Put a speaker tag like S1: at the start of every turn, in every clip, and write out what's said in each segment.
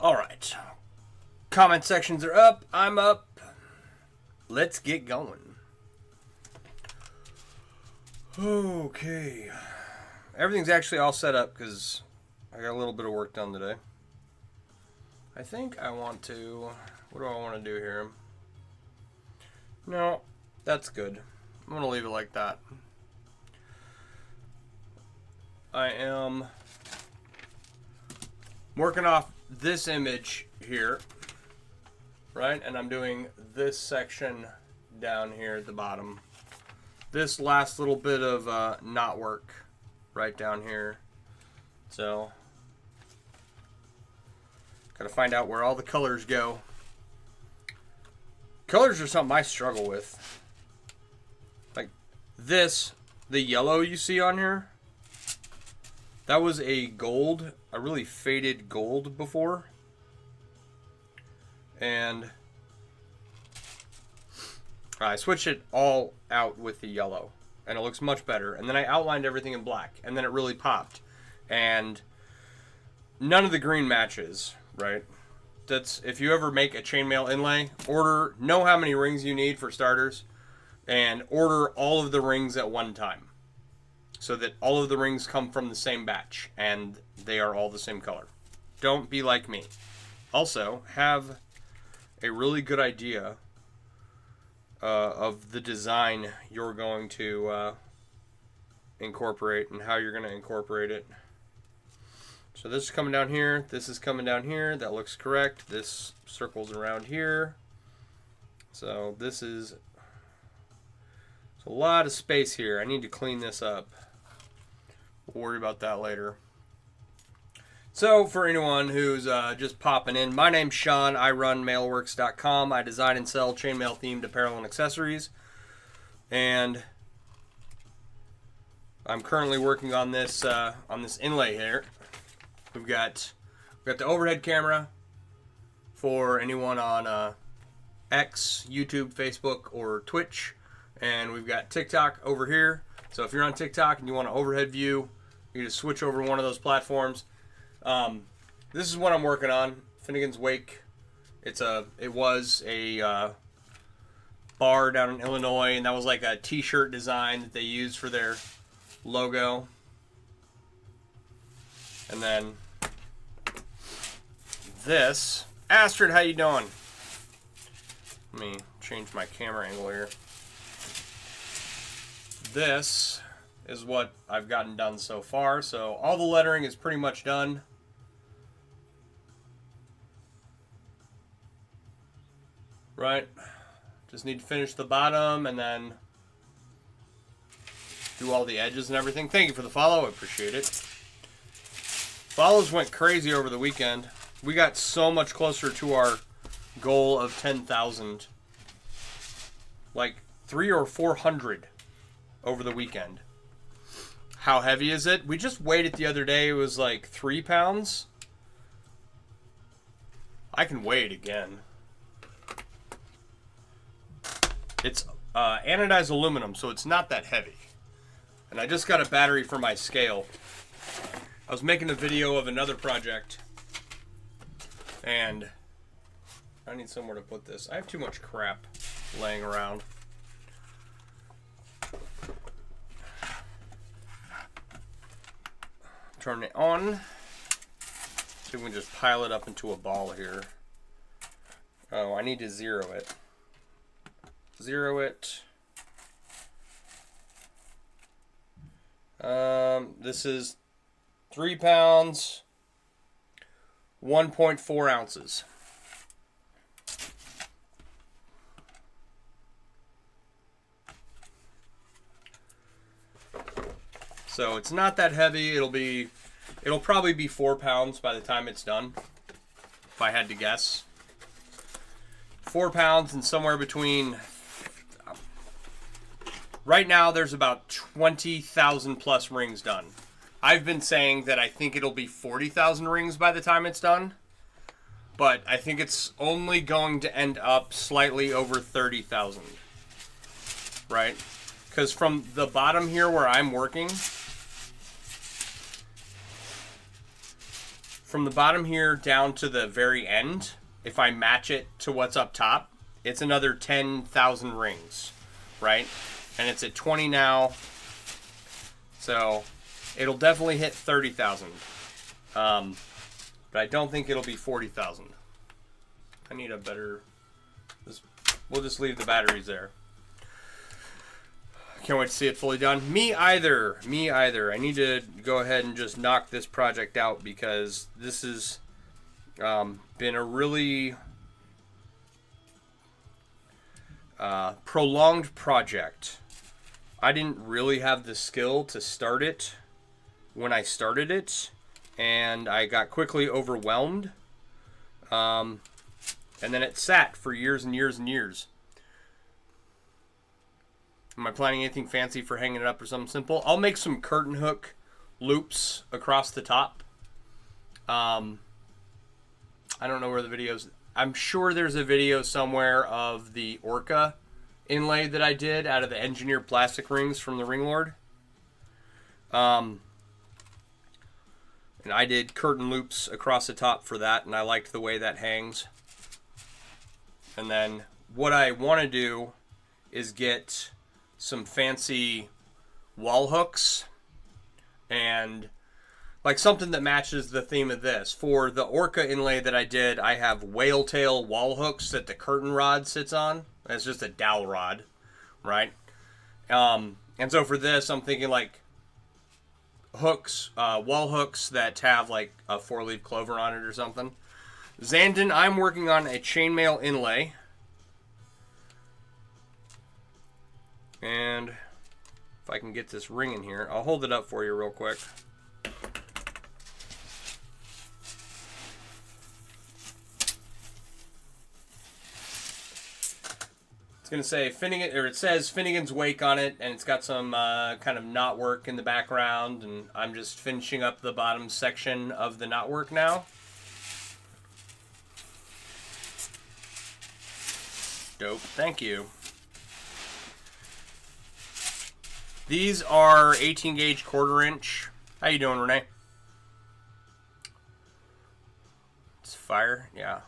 S1: All right. Comment sections are up. I'm up. Let's get going. Okay. Everything's actually all set up because I got a little bit of work done today. I think I want to... What do I want to do here? No, that's good. I'm going to leave it like that. I am working off this image here, right? And I'm doing this section down here at the bottom. This last little bit of knot work right down here. So, gotta find out where all the colors go. Colors are something I struggle with. Like this, the yellow you see on here, that was a gold, a really faded gold before. And I switched it all out with the yellow, and it looks much better. And then I outlined everything in black, and then it really popped. And none of the green matches, right? That's, if you ever make a chainmail inlay, know how many rings you need for starters, and order all of the rings at one time, so that all of the rings come from the same batch, and they are all the same color. Don't be like me. Also, have a really good idea of the design you're going to incorporate and how you're going to incorporate it. So this is coming down here, this is coming down here, that looks correct. This circles around here. So this is a lot of space here. I need to clean this up. We'll worry about that later. So for anyone who's just popping in, my name's Sean. I run mailworks.com. I design and sell chainmail themed apparel and accessories. And I'm currently working on this inlay here. We've got the overhead camera for anyone on X, YouTube, Facebook, or Twitch. And we've got TikTok over here. So if you're on TikTok and you want an overhead view, you just switch over to one of those platforms. This is what I'm working on. Finnegans Wake. It was a bar down in Illinois, and that was like a t-shirt design that they used for their logo. And then this. Astrid, how you doing? Let me change my camera angle here. This is what I've gotten done so far. So all the lettering is pretty much done. Right? Just need to finish the bottom and then do all the edges and everything. Thank you for the follow. I appreciate it. Follows went crazy over the weekend. We got so much closer to our goal of 10,000. Like 300 or 400 over the weekend. How heavy is it? We just weighed it the other day. It was like 3 pounds. I can weigh it again. It's anodized aluminum, so it's not that heavy. And I just got a battery for my scale. I was making a video of another project, and I need somewhere to put this. I have too much crap laying around. Turn it on. See if we can just pile it up into a ball here. Oh, I need to zero it. Zero it. This is 3 pounds, 1.4 ounces. So it's not that heavy. It'll probably be 4 pounds by the time it's done, if I had to guess. 4 pounds and somewhere between... Right now, there's about 20,000 plus rings done. I've been saying that I think it'll be 40,000 rings by the time it's done. But I think it's only going to end up slightly over 30,000. Right? Because from the bottom here where I'm working, from the bottom here down to the very end, if I match it to what's up top, it's another 10,000 rings, right? And it's at 20 now, so it'll definitely hit 30,000. But I don't think it'll be 40,000. I need a better... We'll just leave the batteries there. Can't wait to see it fully done. Me either. Me either. I need to go ahead and just knock this project out because this has been a really prolonged project. I didn't really have the skill to start it when I started it, and I got quickly overwhelmed. And then it sat for years and years and years. Am I planning anything fancy for hanging it up or something simple? I'll make some curtain hook loops across the top. I don't know where the video's... I'm sure there's a video somewhere of the Orca inlay that I did out of the engineered plastic rings from the Ring Lord. And I did curtain loops across the top for that, and I liked the way that hangs. And then what I want to do is get some fancy wall hooks and like something that matches the theme of this. For the Orca inlay that I did, I have whale tail wall hooks that the curtain rod sits on. It's just a dowel rod, right? And so for this, I'm thinking like hooks, wall hooks that have like a 4-leaf clover on it or something. Zandon, I'm working on a chainmail inlay. And if I can get this ring in here, I'll hold it up for you real quick. It's going to say Finnegan, or it says Finnegans Wake on it, and it's got some kind of knotwork in the background, and I'm just finishing up the bottom section of the knotwork now. Dope, thank you. These are 18 gauge 1/4 inch. How you doing, Renee? It's fire, yeah.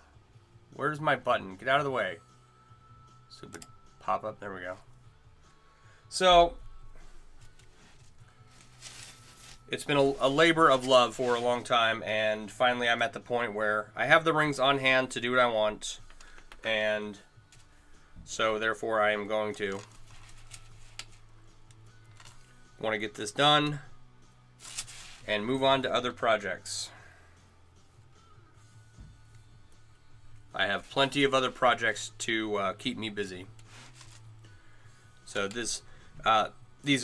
S1: Where's my button? Get out of the way. Stupid pop up, there we go. So, it's been a labor of love for a long time, and finally I'm at the point where I have the rings on hand to do what I want, and so therefore I am going to want to get this done and move on to other projects. I have plenty of other projects to keep me busy. So these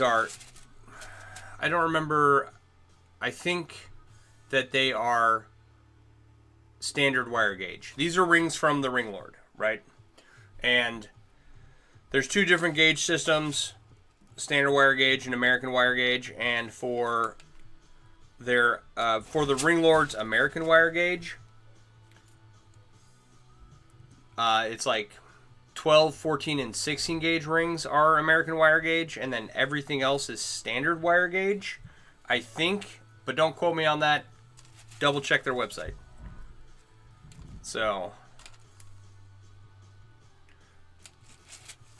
S1: are, I don't remember, I think that they are standard wire gauge. These are rings from the Ring Lord, right? And there's 2 different gauge systems, standard wire gauge and American wire gauge, and for their for the Ring Lord's American wire gauge, it's like 12, 14, and 16 gauge rings are American wire gauge, and then everything else is standard wire gauge, I think, but don't quote me on that. Double check their website. So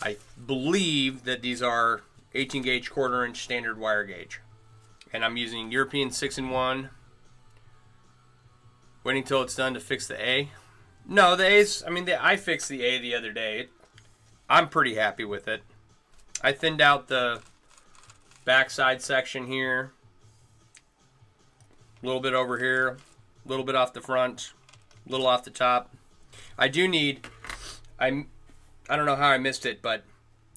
S1: I believe that these are 18 gauge 1/4 inch standard wire gauge, and I'm using European 6-in-1. Waiting till it's done to fix the A. No, the A's, I mean, I fixed the A the other day. I'm pretty happy with it. I thinned out the backside section here, a little bit over here, a little bit off the front, a little off the top. I do need, I don't know how I missed it, but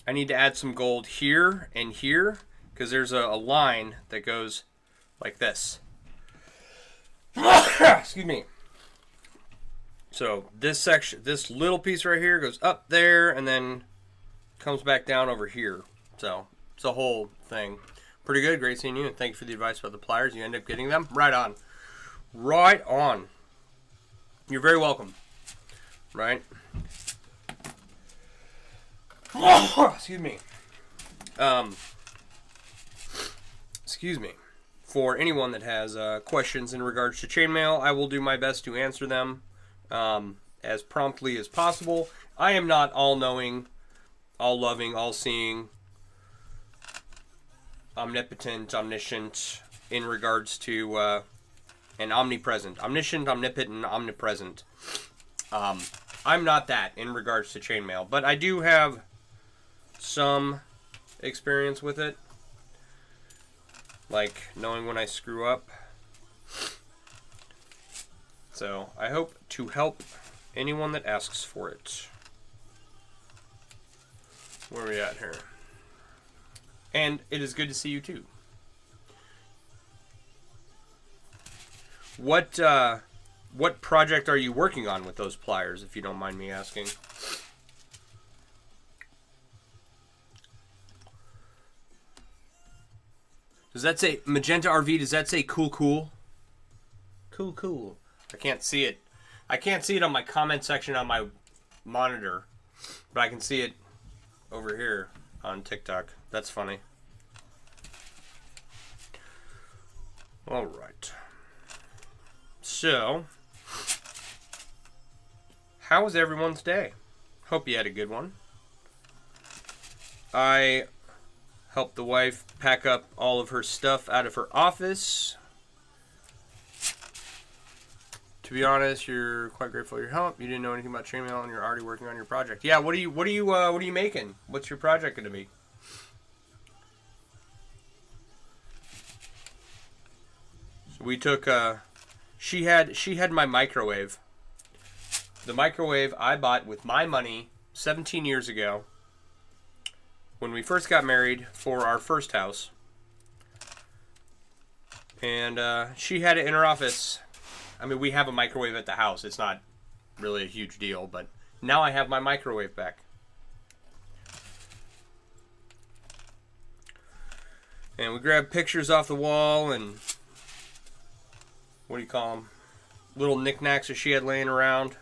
S1: I need to add some gold here and here, because there's a line that goes like this. Excuse me. So this section, this little piece right here goes up there and then comes back down over here. So it's a whole thing. Pretty good. Great seeing you, and thank you for the advice about the pliers. You end up getting them? Right on. Right on. You're very welcome. Right? Excuse me. Excuse me. for anyone that has questions in regards to chainmail. I will do my best to answer them as promptly as possible. I am not all-knowing, all-loving, all-seeing, omnipotent, omniscient in regards to and omnipresent. Omniscient, omnipotent, omnipresent. I'm not that in regards to chainmail, but I do have some experience with it, like knowing when I screw up. So I hope to help anyone that asks for it. Where are we at here? And it is good to see you too. What project are you working on with those pliers, if you don't mind me asking? Does that say Magenta RV? Does that say cool cool? Cool cool. I can't see it. I can't see it on my comment section on my monitor, but I can see it over here on TikTok. That's funny. All right. So, how was everyone's day? Hope you had a good one. I helped the wife pack up all of her stuff out of her office. To be honest, you're quite grateful for your help. You didn't know anything about chainmail and you're already working on your project. Yeah, what are you making? What's your project going to be? So we took she had my microwave. The microwave I bought with my money 17 years ago when we first got married for our first house. And she had it in her office. I mean, we have a microwave at the house. It's not really a huge deal, but now I have my microwave back. And we grabbed pictures off the wall and what do you call them? Little knickknacks that she had laying around.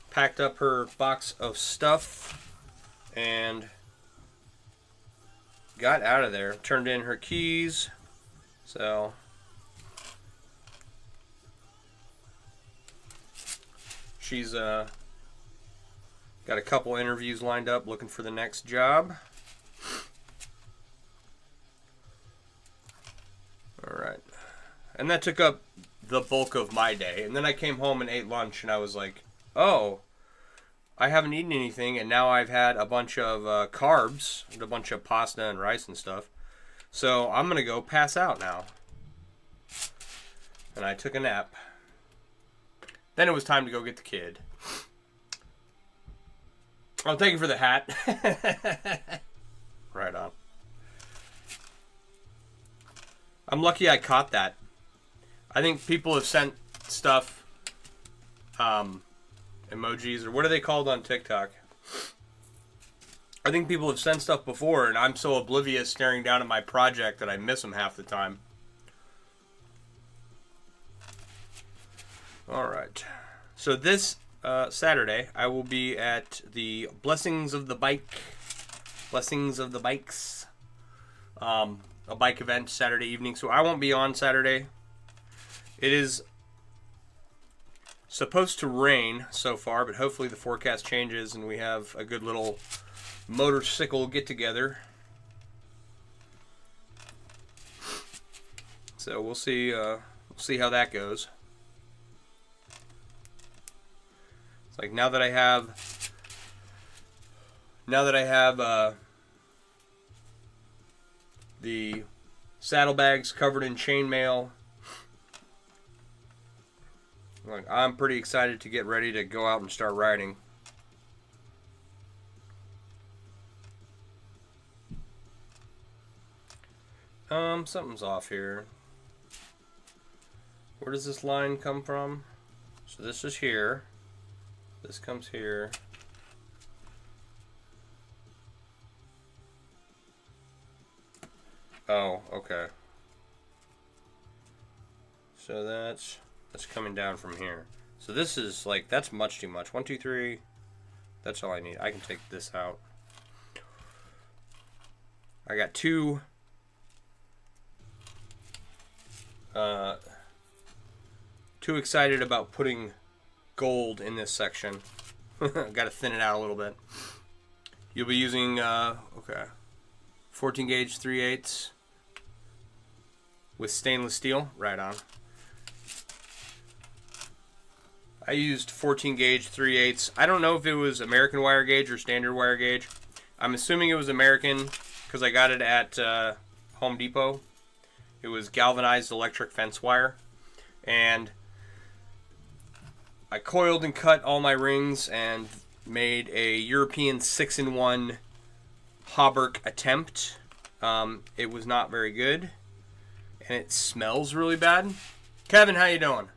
S1: Packed up her box of stuff and got out of there. Turned in her keys. So she's got a couple interviews lined up looking for the next job. Alright. And that took up the bulk of my day. And then I came home and ate lunch and I was like, oh, I haven't eaten anything and now I've had a bunch of carbs, and a bunch of pasta and rice and stuff. So I'm going to go pass out now. And I took a nap. Then it was time to go get the kid. Oh, thank you for the hat. Right on. I'm lucky I caught that. I think people have sent stuff, emojis, or what are they called on TikTok? I think people have sent stuff before, and I'm so oblivious staring down at my project that I miss them half the time. Alright. So this Saturday, I will be at the Blessings of the Bikes, a bike event Saturday evening. So I won't be on Saturday. It is supposed to rain so far, but hopefully the forecast changes and we have a good little motorcycle get-together. So we'll see how that goes. It's like now that I have the saddlebags covered in chainmail, like I'm pretty excited to get ready to go out and start riding. Something's off here. Where does this line come from? So this is here. This comes here. Oh, okay. So that's coming down from here. So this is like, that's much too much. 1, 2, 3. That's all I need. I can take this out. I got two too excited about putting gold in this section. Got to thin it out a little bit. You'll be using, 14 gauge 3/8 with stainless steel. Right on. I used 14 gauge 3/8. I don't know if it was American wire gauge or standard wire gauge. I'm assuming it was American because I got it at Home Depot. It was galvanized electric fence wire. And I coiled and cut all my rings and made a European 6-in-1 Hauberk attempt. It was not very good. And it smells really bad. Kevin, how you doing?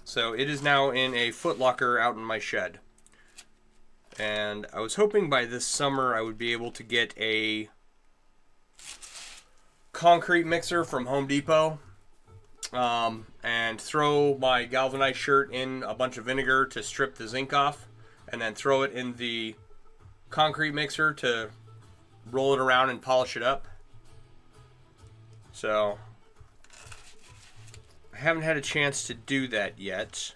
S1: So it is now in a Foot Locker out in my shed. And I was hoping by this summer I would be able to get a concrete mixer from Home Depot and throw my galvanized shirt in a bunch of vinegar to strip the zinc off, and then throw it in the concrete mixer to roll it around and polish it up. So I haven't had a chance to do that yet.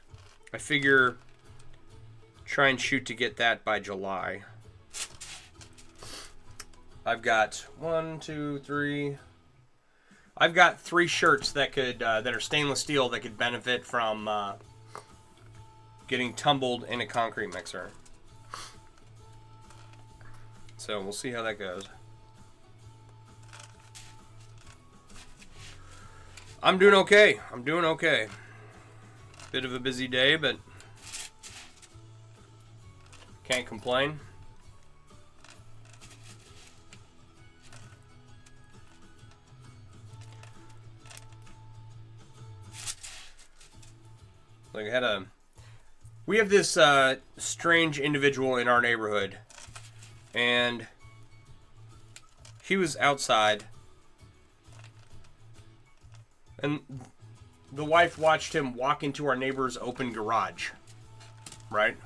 S1: I figure try and shoot to get that by July. I've got 3 shirts that could that are stainless steel that could benefit from getting tumbled in a concrete mixer. So we'll see how that goes. I'm doing okay. Bit of a busy day, but can't complain. Like we have this strange individual in our neighborhood, and he was outside, and the wife watched him walk into our neighbor's open garage, right?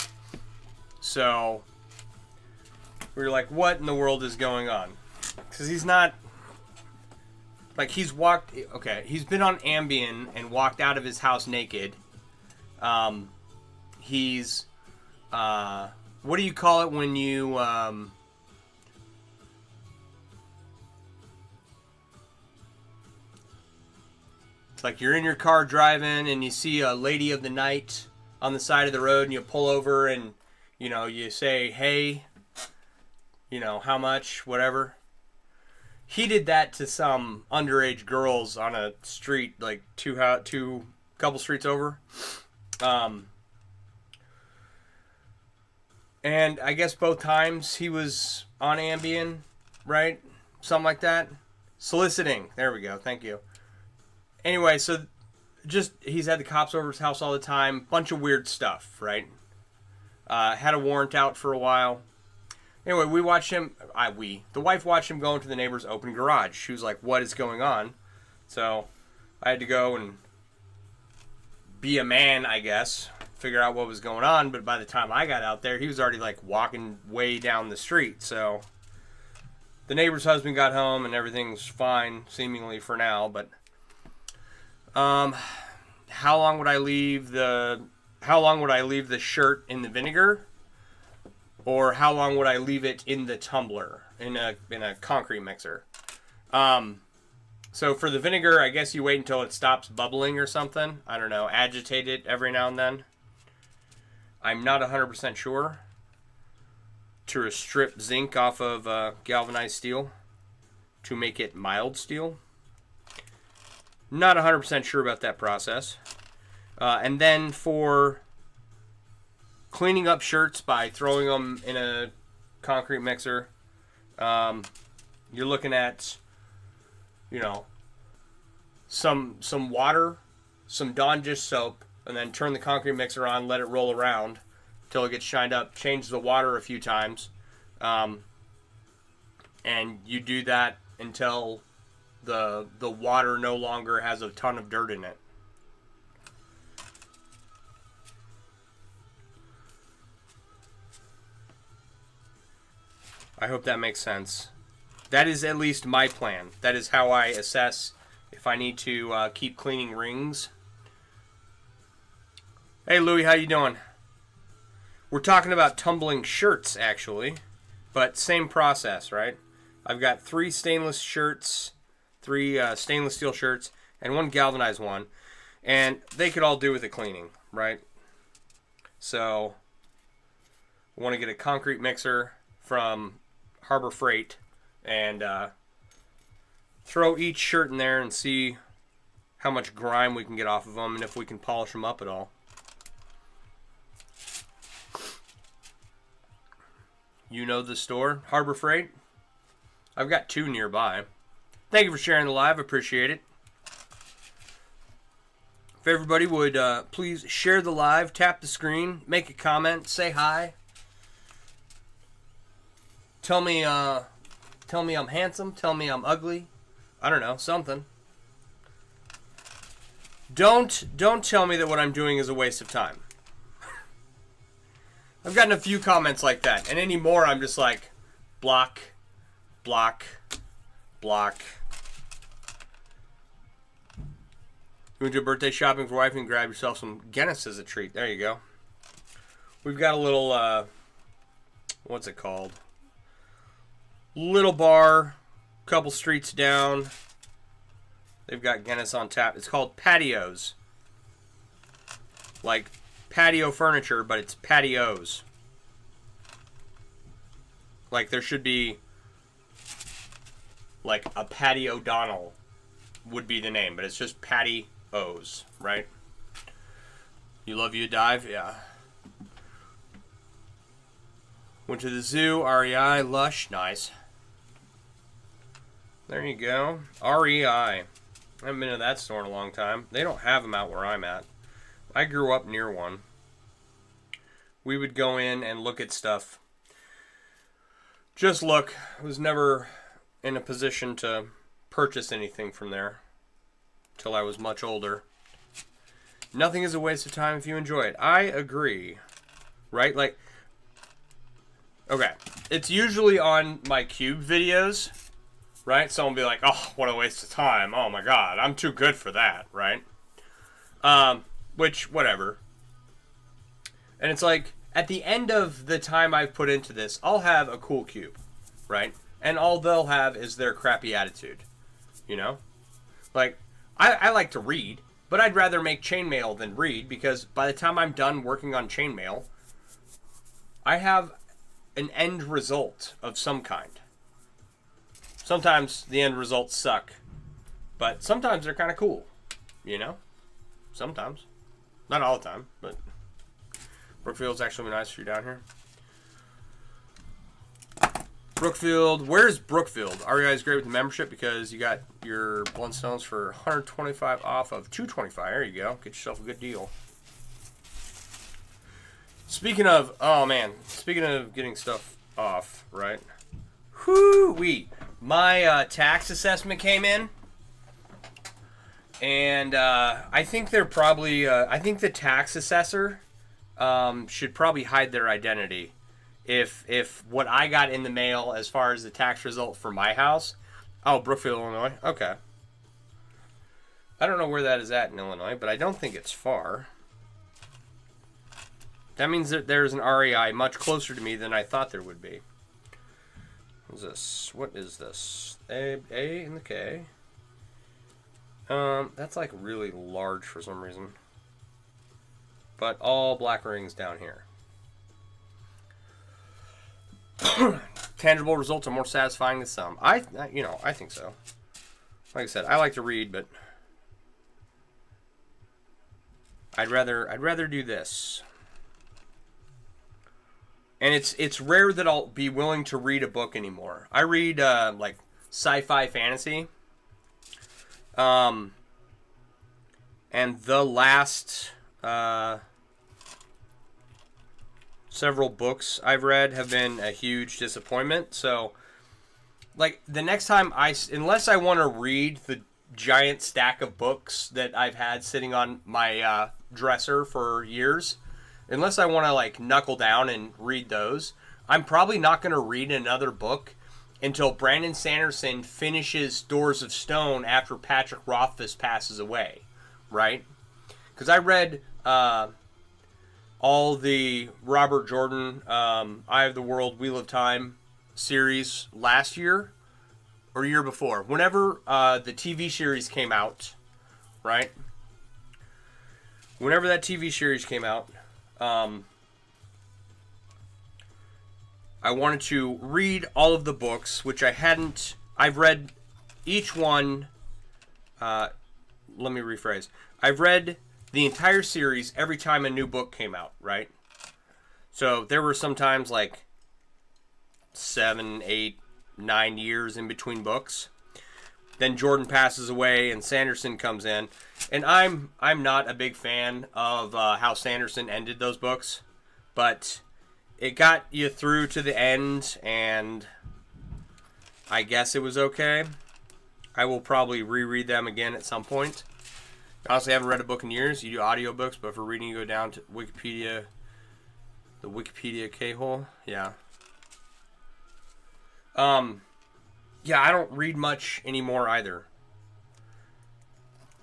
S1: So we were like, what in the world is going on? Because he's not, like, he's been on Ambien and walked out of his house naked. He's, what do you call it when you, it's like you're in your car driving and you see a lady of the night on the side of the road and you pull over and, you know, you say, hey, you know, how much, whatever. He did that to some underage girls on a street, like two couple streets over. And I guess both times he was on Ambien, right? Something like that. Soliciting. There we go. Thank you. Anyway, so just he's had the cops over his house all the time. Bunch of weird stuff, right? Had a warrant out for a while. Anyway, we watched him. The wife watched him go into the neighbor's open garage. She was like, "What is going on?" So I had to go and be a man, I guess, figure out what was going on. But by the time I got out there, he was already like walking way down the street. So the neighbor's husband got home and everything's fine, seemingly for now. But how long would I leave the shirt in the vinegar, or how long would I leave it in the tumbler in a concrete mixer? So for the vinegar, I guess you wait until it stops bubbling or something. I don't know. Agitate it every now and then. I'm not 100% sure. To strip zinc off of galvanized steel to make it mild steel. Not 100% sure about that process. And then for cleaning up shirts by throwing them in a concrete mixer, you're looking at, you know, some water, some Dawn dish soap, and then turn the concrete mixer on, let it roll around till it gets shined up. Change the water a few times, and you do that until the water no longer has a ton of dirt in it. I hope that makes sense. That is at least my plan. That is how I assess if I need to keep cleaning rings. Hey, Louie, how you doing? We're talking about tumbling shirts, actually. But same process, right? I've got 3 stainless shirts, 3 stainless steel shirts, and 1 galvanized one. And they could all do with the cleaning, right? So, I want to get a concrete mixer from Harbor Freight and throw each shirt in there and see how much grime we can get off of them and if we can polish them up at all. You know the store, Harbor Freight? I've got 2 nearby. Thank you for sharing the live. Appreciate it. If everybody would please share the live, tap the screen, make a comment, say hi. Tell me I'm handsome. Tell me I'm ugly. I don't know, something. Don't tell me that what I'm doing is a waste of time. I've gotten a few comments like that, and anymore I'm just like, block, block, block. You went to a birthday shopping for wife and grab yourself some Guinness as a treat. There you go. We've got a little, what's it called? Little bar, couple streets down. They've got Guinness on tap. It's called Patios. Like patio furniture, but it's patios. Like there should be like a Patio O'Donnell would be the name, but it's just patios, right? You love you a dive? Yeah. Went to the zoo, REI, Lush, nice. There you go. REI. I haven't been to that store in a long time. They don't have them out where I'm at. I grew up near one. We would go in and look at stuff. Just look. I was never in a position to purchase anything from there until I was much older. Nothing is a waste of time if you enjoy it. I agree. Right? Like, okay. It's usually on my cube videos. Right? Someone will be like, oh, what a waste of time. Oh my god, I'm too good for that, right? Which, whatever. And it's like, at the end of the time I've put into this, I'll have a cool cube, right? And all they'll have is their crappy attitude, you know? Like, I like to read, but I'd rather make chainmail than read, because by the time I'm done working on chainmail, I have an end result of some kind. Sometimes the end results suck, but sometimes they're kind of cool, you know? Sometimes. Not all the time, but Brookfield's actually nice for you down here. Brookfield, where's Brookfield? REI is great with the membership because you got your Bloodstones for $125 off of $225. There you go. Get yourself a good deal. Speaking of, oh man, speaking of getting stuff off, right? Whoo-wee. My tax assessment came in, and I think they're probably, I think the tax assessor should probably hide their identity. If what I got in the mail as far as the tax result for my house, oh, Brookfield, Illinois, okay. I don't know where that is at in Illinois, but I don't think it's far. That means that there's an REI much closer to me than I thought there would be. What is this? What is this? A and the K. That's like really large for some reason. But all black rings down here. Tangible results are more satisfying than some. I think so. Like I said, I like to read, but I'd rather do this. And it's rare that I'll be willing to read a book anymore. I read like sci-fi fantasy. And the last several books I've read have been a huge disappointment. So, like, the next time unless I want to read the giant stack of books that I've had sitting on my dresser for years, unless I want to, like, knuckle down and read those, I'm probably not going to read another book until Brandon Sanderson finishes Doors of Stone after Patrick Rothfuss passes away, right? Because I read all the Robert Jordan Eye of the World, Wheel of Time series last year or year before. Whenever the TV series came out, right? Whenever that TV series came out, I wanted to read all of the books, which I hadn't. I've read each one. Let me rephrase. I've read the entire series every time a new book came out, right? So there were sometimes like 7, 8, 9 years in between books. Then Jordan passes away and Sanderson comes in. And I'm not a big fan of how Sanderson ended those books. But it got you through to the end, and I guess it was okay. I will probably reread them again at some point. Honestly, I haven't read a book in years. You do audiobooks, but for reading, you go down to Wikipedia, the Wikipedia K-hole. Yeah. Yeah, I don't read much anymore either.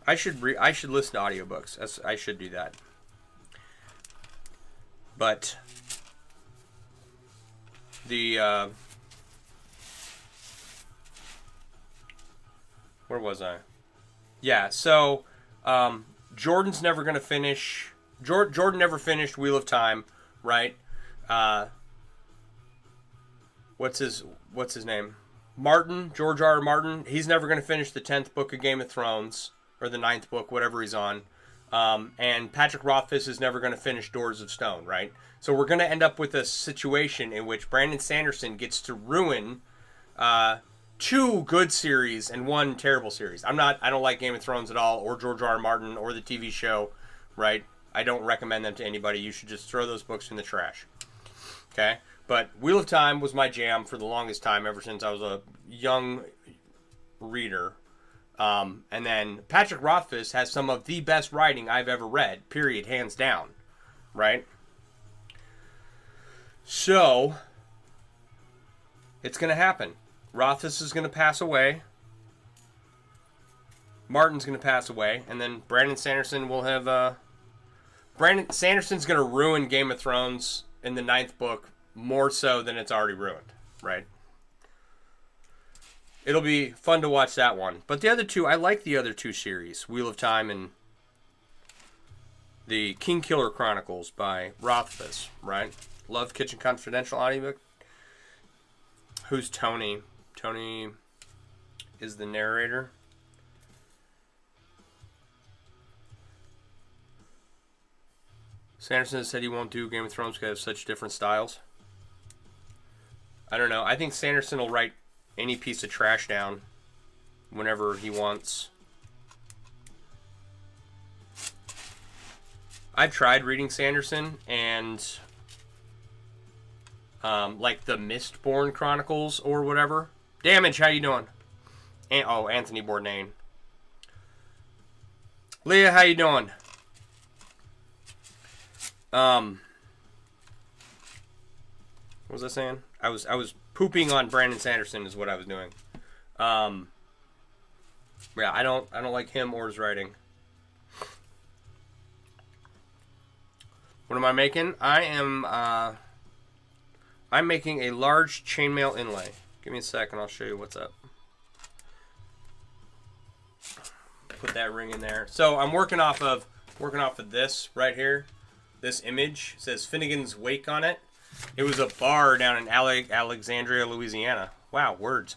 S1: I should listen to audiobooks. I should do that. But the where was I? Yeah, so Jordan's never going to finish. Jordan never finished Wheel of Time, right? What's his name? George R. R. Martin. He's never going to finish the 10th book of Game of Thrones, or the 9th book, whatever he's on. And Patrick Rothfuss is never going to finish Doors of Stone, right? So we're going to end up with a situation in which Brandon Sanderson gets to ruin 2 good series and 1 terrible series. I don't like Game of Thrones at all, or George R. R. Martin, or the TV show, right? I don't recommend them to anybody. You should just throw those books in the trash. Okay? But Wheel of Time was my jam for the longest time, ever since I was a young reader. And then Patrick Rothfuss has some of the best writing I've ever read, period, hands down, right? So, it's going to happen. Rothfuss is going to pass away. Martin's going to pass away. And then Brandon Sanderson will have... Brandon Sanderson's going to ruin Game of Thrones in the 9th book more so than it's already ruined, right? It'll be fun to watch that one. But the other 2, I like the other 2 series, Wheel of Time and the Kingkiller Chronicles by Rothfuss, right? Love Kitchen Confidential audiobook. Who's Tony? Tony is the narrator. Sanderson said he won't do Game of Thrones because they have such different styles. I don't know. I think Sanderson will write any piece of trash down whenever he wants. I've tried reading Sanderson, and like the Mistborn Chronicles or whatever. Damage, how you doing? Anthony Bourdain. Leah, how you doing? What was I saying? I was pooping on Brandon Sanderson is what I was doing. Yeah, I don't like him or his writing. What am I making? I'm making a large chainmail inlay. Give me a second, I'll show you what's up. Put that ring in there. So I'm working off of this right here. This image says Finnegans Wake on it. It was a bar down in Alexandria, Louisiana. Wow, words.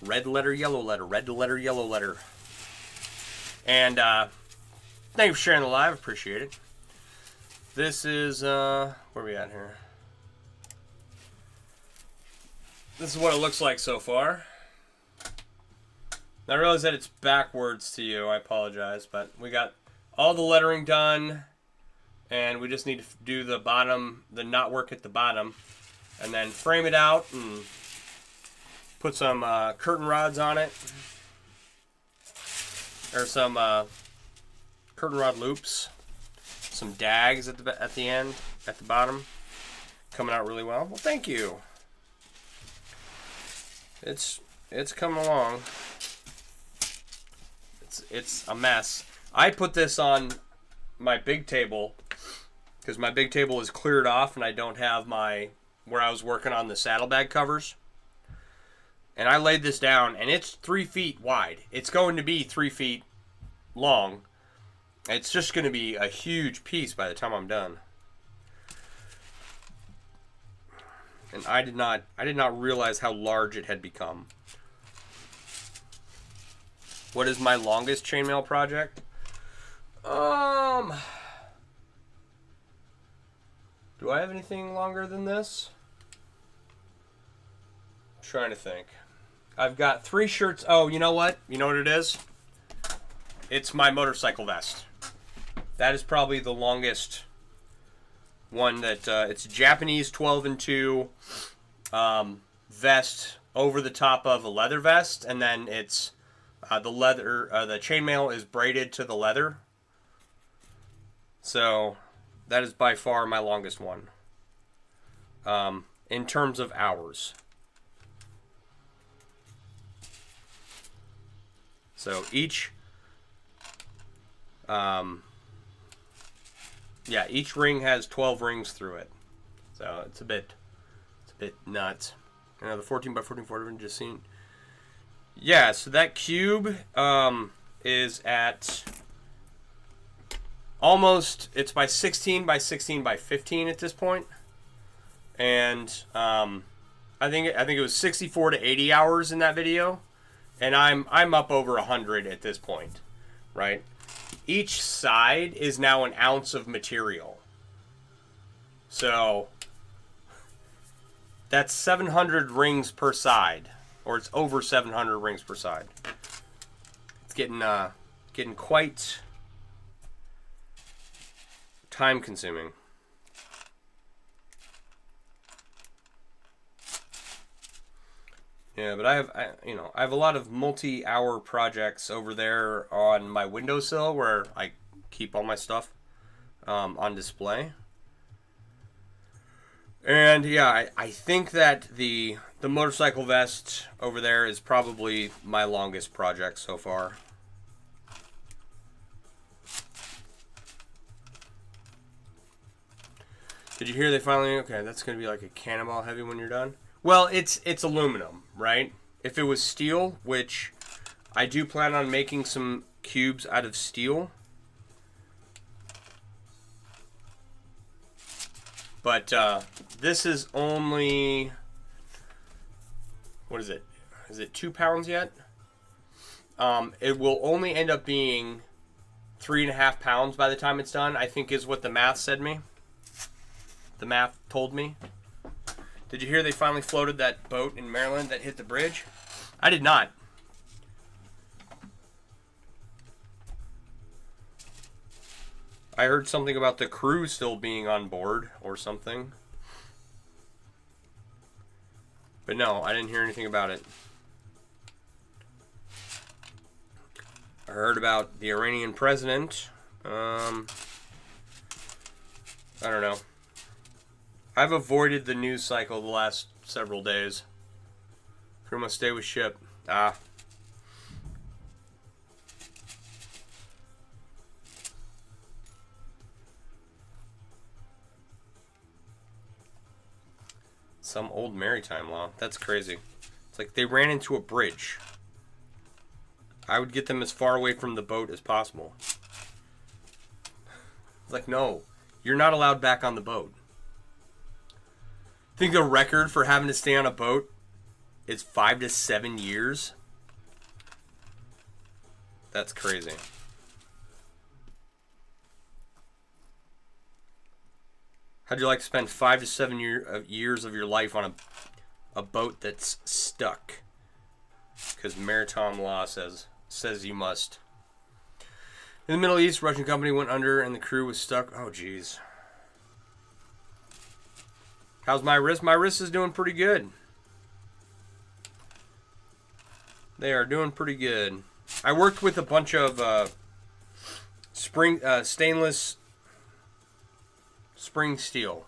S1: Red letter, yellow letter. Red letter, yellow letter. And thank you for sharing the live. Appreciate it. This is, where are we at here? This is what it looks like so far. I realize that it's backwards to you. I apologize, but we got all the lettering done, and we just need to do the bottom, the knot work at the bottom, and then frame it out and put some curtain rods on it, or some curtain rod loops, some dags at the end, at the bottom, coming out really well. Well, thank you. It's coming along. It's a mess. I put this on my big table because my big table is cleared off and I don't have my where I was working on the saddlebag covers. And I laid this down and it's 3 feet wide. It's going to be 3 feet long. It's just going to be a huge piece by the time I'm done. And I did not realize how large it had become. What is my longest chainmail project? Do I have anything longer than this? I'm trying to think. I've got 3 shirts. Oh, you know what? You know what it is? It's my motorcycle vest. That is probably the longest one that it's Japanese 12 and 2 vest over the top of a leather vest, and then it's the leather, the chainmail is braided to the leather. So that is by far my longest one in terms of hours. So each each ring has 12 rings through it. So it's a bit nuts. You know, the 14 by 14 Ford just seen. Yeah, so that cube is at almost, it's by 16 by 16 by 15 at this point. And I think it was 64 to 80 hours in that video. And I'm up over 100 at this point, right? Each side is now an ounce of material. So that's 700 rings per side, or it's over 700 rings per side. It's getting quite time consuming. Yeah, but I have a lot of multi-hour projects over there on my windowsill where I keep all my stuff on display. And yeah, I think that the motorcycle vest over there is probably my longest project so far. Did you hear they finally? Okay, that's gonna be like a cannonball heavy when you're done. Well, it's aluminum, right? If it was steel, which I do plan on making some cubes out of steel. But this is only, what is it? Is it 2 pounds yet? It will only end up being 3.5 pounds by the time it's done, I think is what the math said me. The math told me. Did you hear they finally floated that boat in Maryland that hit the bridge? I did not. I heard something about the crew still being on board or something. But no, I didn't hear anything about it. I heard about the Iranian president. I don't know. I've avoided the news cycle the last several days. Crew must stay with ship. Some old maritime law. That's crazy. It's like they ran into a bridge. I would get them as far away from the boat as possible. It's like, no, you're not allowed back on the boat. I think the record for having to stay on a boat is 5 to 7 years. That's crazy. How'd you like to spend 5 to 7 years of your life on a boat that's stuck? Because maritime law says you must. In the Middle East, Russian company went under and the crew was stuck. Oh, jeez. How's my wrist? My wrist is doing pretty good. They are doing pretty good. I worked with a bunch of stainless spring steel,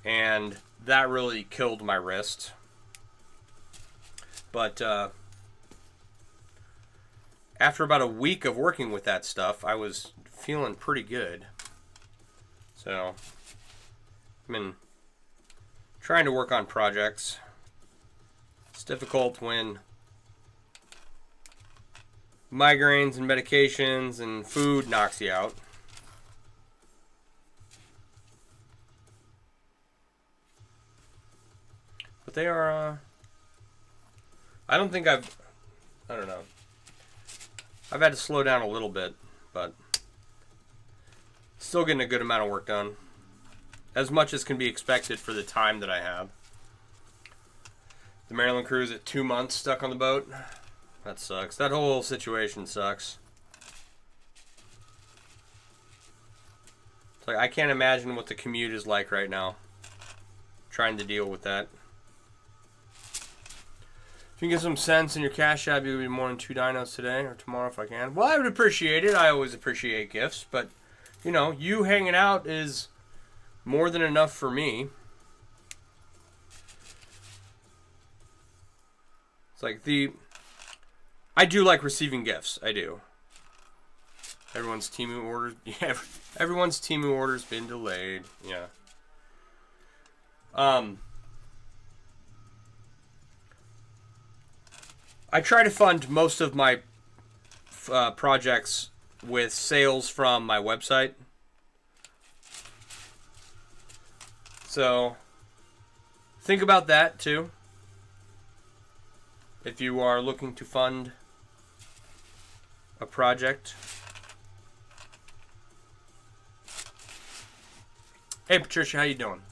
S1: and that really killed my wrist. But after about a week of working with that stuff, I was feeling pretty good. So I've been trying to work on projects. It's difficult when migraines and medications and food knocks you out. But they are, I don't know. I've had to slow down a little bit, but still getting a good amount of work done. As much as can be expected for the time that I have. The Maryland cruise at 2 months stuck on the boat. That sucks. That whole situation sucks. It's like I can't imagine what the commute is like right now. Trying to deal with that. If you can get some sense in your cash app, you'll be more than 2 dinos today or tomorrow if I can. Well, I would appreciate it. I always appreciate gifts, but you know, you hanging out is more than enough for me. It's like I do like receiving gifts. I do. Everyone's Temu orders. Yeah, everyone's Temu orders been delayed. Yeah. I try to fund most of my projects with sales from my website. So think about that too. If you are looking to fund a project. Hey Patricia, how you doing?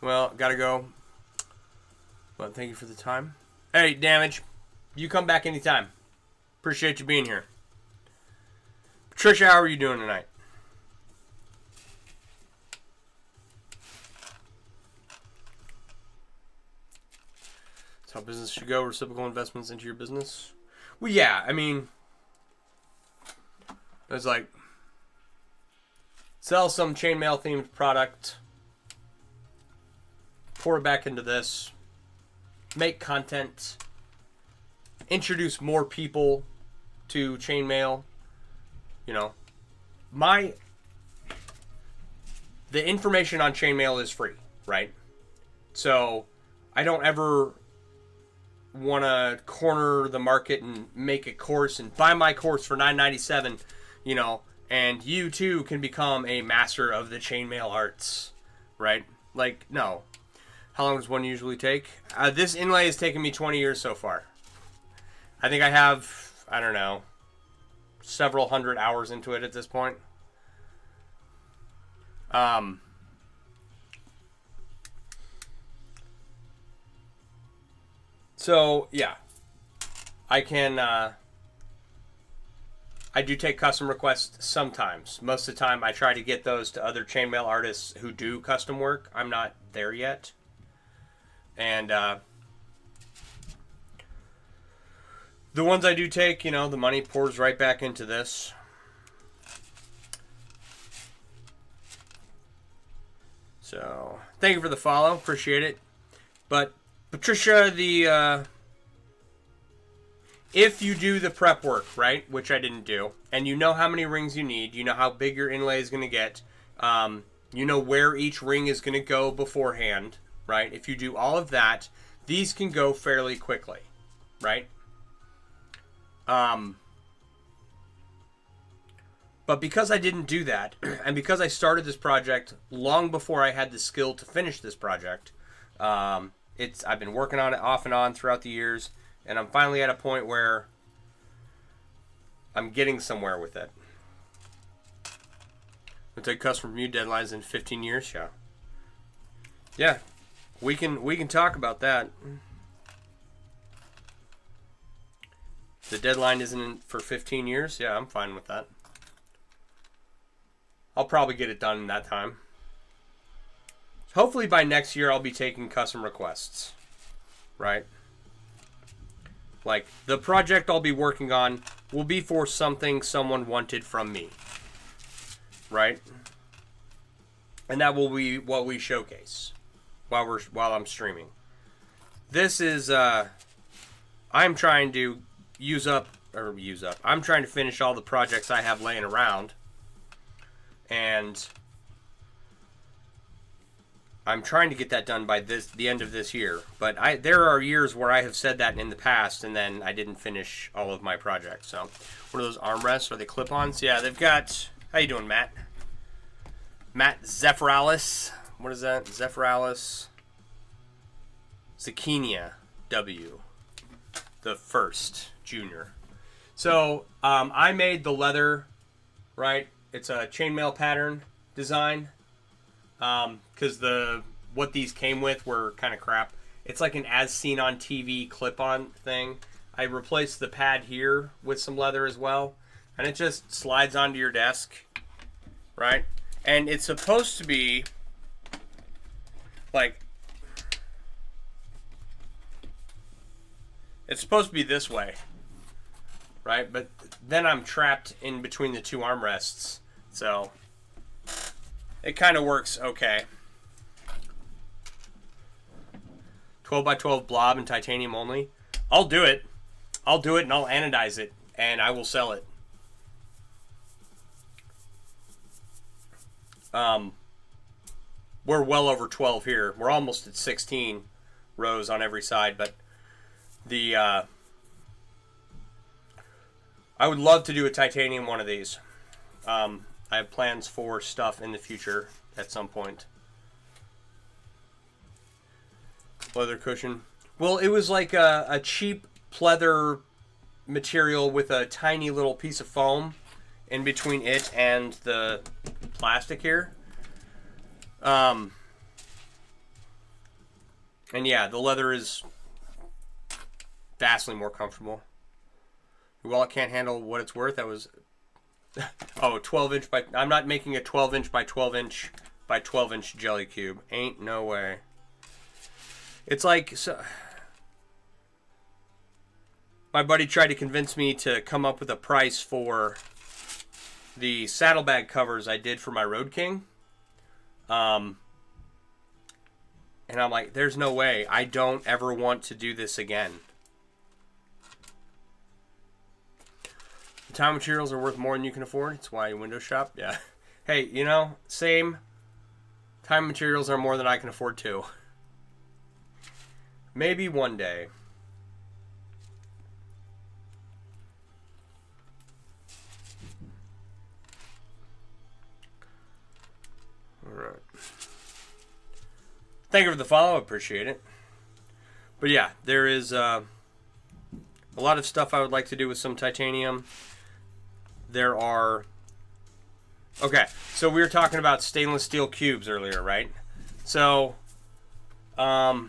S1: Well, gotta go. But thank you for the time. Hey, Damage, you come back anytime. Appreciate you being here. Patricia, how are you doing tonight? That's how business should go. Reciprocal investments into your business. Well, yeah, I mean, it's like sell some chainmail themed product, pour it back into this, make content, introduce more people to chainmail. You know, the information on chainmail is free, right? So I don't ever want to corner the market and make a course and buy my course for $9.97, you know, and you too can become a master of the chainmail arts, right? Like, no. How long does one usually take? This inlay has taken me 20 years so far. I think I have, I don't know, several hundred hours into it at this point. So, yeah. I do take custom requests sometimes. Most of the time, I try to get those to other chainmail artists who do custom work. I'm not there yet. And the ones I do take, you know, the money pours right back into this. So, thank you for the follow. Appreciate it. But, Patricia, if you do the prep work, right, which I didn't do, and you know how many rings you need, you know how big your inlay is going to get, you know where each ring is going to go beforehand, right? If you do all of that, these can go fairly quickly, right? But because I didn't do that, and because I started this project long before I had the skill to finish this project, I've been working on it off and on throughout the years, and I'm finally at a point where I'm getting somewhere with it. I'll take custom review deadlines in 15 years, yeah. Yeah, we can talk about that. The deadline isn't for 15 years. Yeah, I'm fine with that. I'll probably get it done in that time. Hopefully by next year I'll be taking custom requests. Right? Like, the project I'll be working on will be for something someone wanted from me. Right? And that will be what we showcase while I'm streaming. this is, I'm trying to I'm trying to finish all the projects I have laying around. And I'm trying to get that done by the end of this year. But there are years where I have said that in the past, and then I didn't finish all of my projects. So, what are those armrests? Are they clip-ons? Yeah, they've got... How you doing, Matt? Matt Zephyralis. What is that? Zephyralis Zucchinia W. The first junior. So, I made the leather, right? It's a chainmail pattern design. Because what these came with were kind of crap. It's like an as seen on TV clip-on thing. I replaced the pad here with some leather as well, and it just slides onto your desk, right? And it's supposed to be like, it's supposed to be this way, right? But then I'm trapped in between the two armrests, so it kind of works okay. 12 by 12 blob and titanium only. I'll do it. I'll do it and I'll anodize it and I will sell it. We're well over 12 here. We're almost at 16 rows on every side, but I would love to do a titanium one of these. I have plans for stuff in the future at some point. Leather cushion. Well, it was like a cheap pleather material with a tiny little piece of foam in between it and the plastic here. And yeah, the leather is vastly more comfortable. Your wallet can't handle what it's worth. That was... Oh, 12 inch by... I'm not making a 12 inch by 12 inch by 12 inch jelly cube. Ain't no way. It's like... So, my buddy tried to convince me to come up with a price for the saddlebag covers I did for my Road King. And I'm like, there's no way. I don't ever want to do this again. Time materials are worth more than you can afford. It's why you window shop. Yeah. Hey, you know, same. Time materials are more than I can afford too. Maybe one day. Alright. Thank you for the follow. Appreciate it. But yeah, there is a lot of stuff I would like to do with some titanium. There are... Okay, so we were talking about stainless steel cubes earlier, right? So, where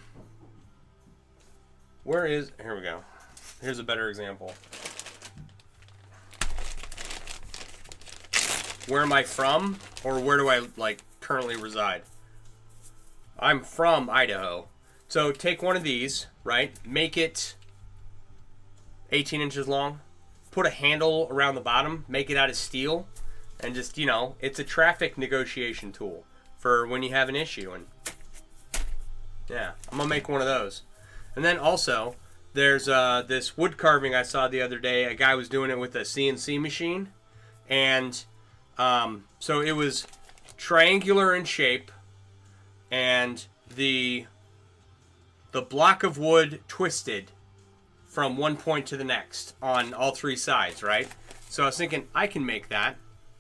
S1: is... Here we go. Here's a better example. Where am I from? Or where do I, like, currently reside? I'm from Idaho. So, take one of these, right? Make it 18 inches long. Put a handle around the bottom. Make it out of steel. And just, you know, it's a traffic negotiation tool for when you have an issue. And yeah, I'm going to make one of those. And then also, there's this wood carving I saw the other day. A guy was doing it with a CNC machine. And so it was triangular in shape. And the block of wood twisted from one point to the next on all three sides, right? So I was thinking I can make that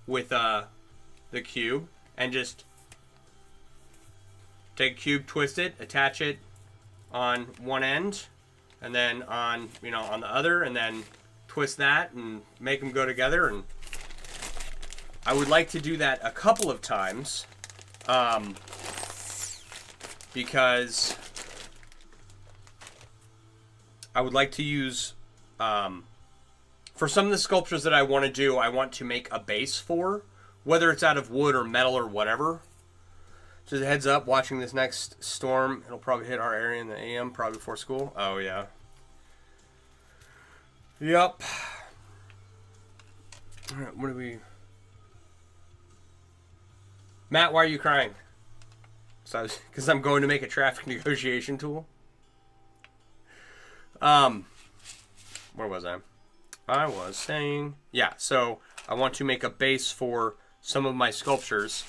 S1: with the cube and just take a cube, twist it, attach it on one end, and then on the other, and then twist that and make them go together. And I would like to do that a couple of times, because I would like to use, for some of the sculptures that I want to do, I want to make a base for, whether it's out of wood or metal or whatever. Just a heads up, watching this next storm, it'll probably hit our area in the AM, probably before school. Oh, yeah. Yep. All right, what do we... Matt, why are you crying? Because I'm going to make a traffic negotiation tool. Where was I? I was saying, yeah, so I want to make a base for some of my sculptures,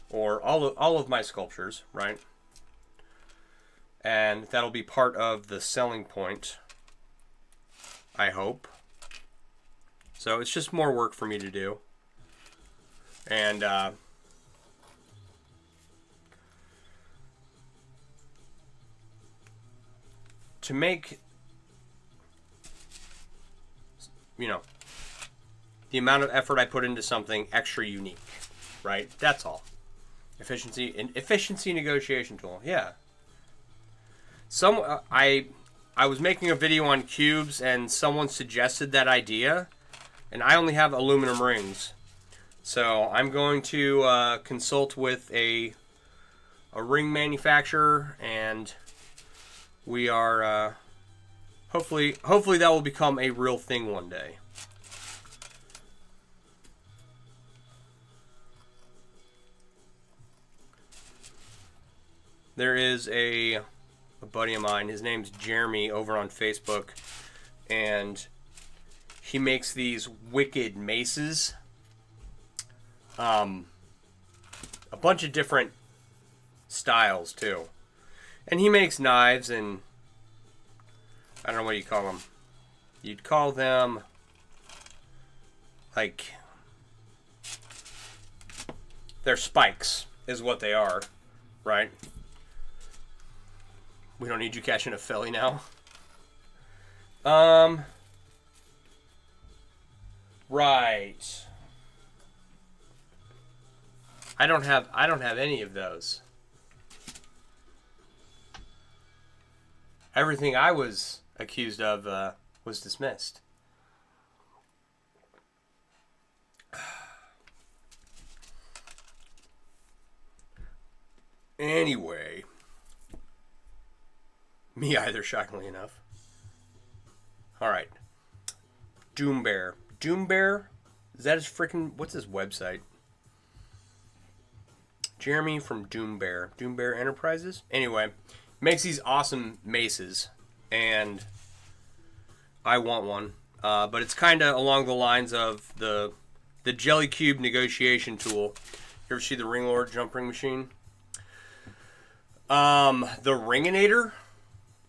S1: or all of my sculptures, right? And that'll be part of the selling point, I hope. So it's just more work for me to do. And to make, you know, the amount of effort I put into something extra unique, right? That's all. Efficiency negotiation tool. Yeah. I was making a video on cubes and someone suggested that idea, and I only have aluminum rings. So I'm going to consult with a ring manufacturer, and we are hopefully that will become a real thing one day. There is a buddy of mine, his name's Jeremy, over on Facebook, and he makes these wicked maces. A bunch of different styles too. And he makes knives, and I don't know what you call them. You'd call them like, they're spikes is what they are, right? We don't need you catching a filly now. Right. I don't have any of those. Everything I was accused of was dismissed. Anyway. Me either, shockingly enough. Alright. Doom Bear. Doom Bear? Is that his freaking... What's his website? Jeremy from Doom Bear. Doom Bear Enterprises? Anyway, makes these awesome maces. And I want one. But it's kind of along the lines of the Jelly Cube negotiation tool. You ever see the Ring Lord jump ring machine? The Ringinator?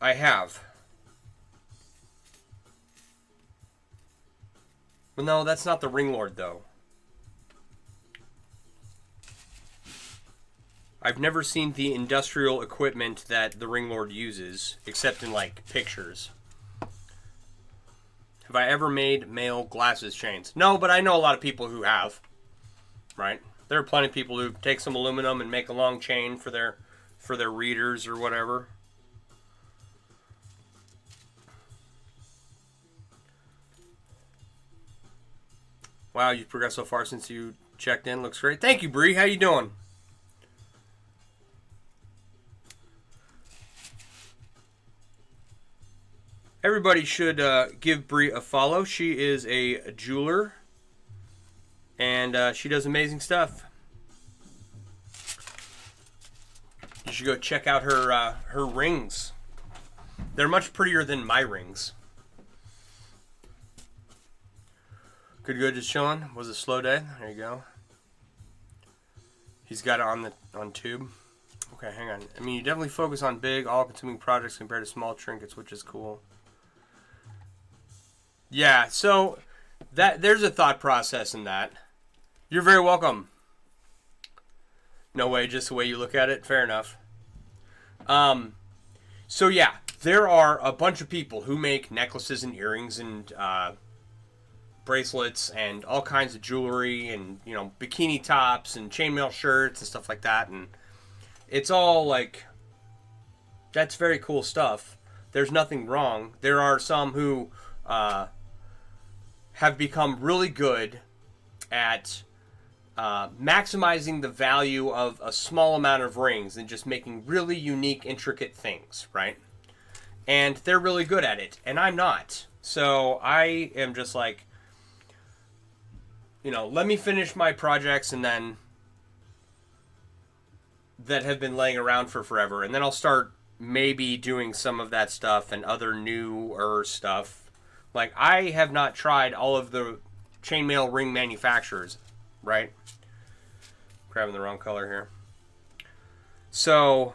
S1: I have. Well, no, that's not the Ring Lord, though. I've never seen the industrial equipment that the Ring Lord uses, except in, like, pictures. Have I ever made male glasses chains? No, but I know a lot of people who have. Right? There are plenty of people who take some aluminum and make a long chain for their readers or whatever. Wow, you've progressed so far since you checked in. Looks great. Thank you, Bree. How you doing? Everybody should give Bree a follow. She is a jeweler, and she does amazing stuff. You should go check out her rings. They're much prettier than my rings. Good, just chilling. Was a slow day. There you go. He's got it on tube. Okay, hang on. I mean, you definitely focus on big, all-consuming projects compared to small trinkets, which is cool. Yeah, so there's a thought process in that. You're very welcome. No way, just the way you look at it. Fair enough. So yeah, there are a bunch of people who make necklaces and earrings and bracelets and all kinds of jewelry and, you know, bikini tops and chainmail shirts and stuff like that, and it's all like, that's very cool stuff. There's nothing wrong. There are some who have become really good at maximizing the value of a small amount of rings and just making really unique, intricate things, right? And they're really good at it, and I'm not. So I am just like, you know, let me finish my projects and then that have been laying around for forever, and then I'll start maybe doing some of that stuff and other newer stuff. Like, I have not tried all of the chainmail ring manufacturers, right? Grabbing the wrong color here. So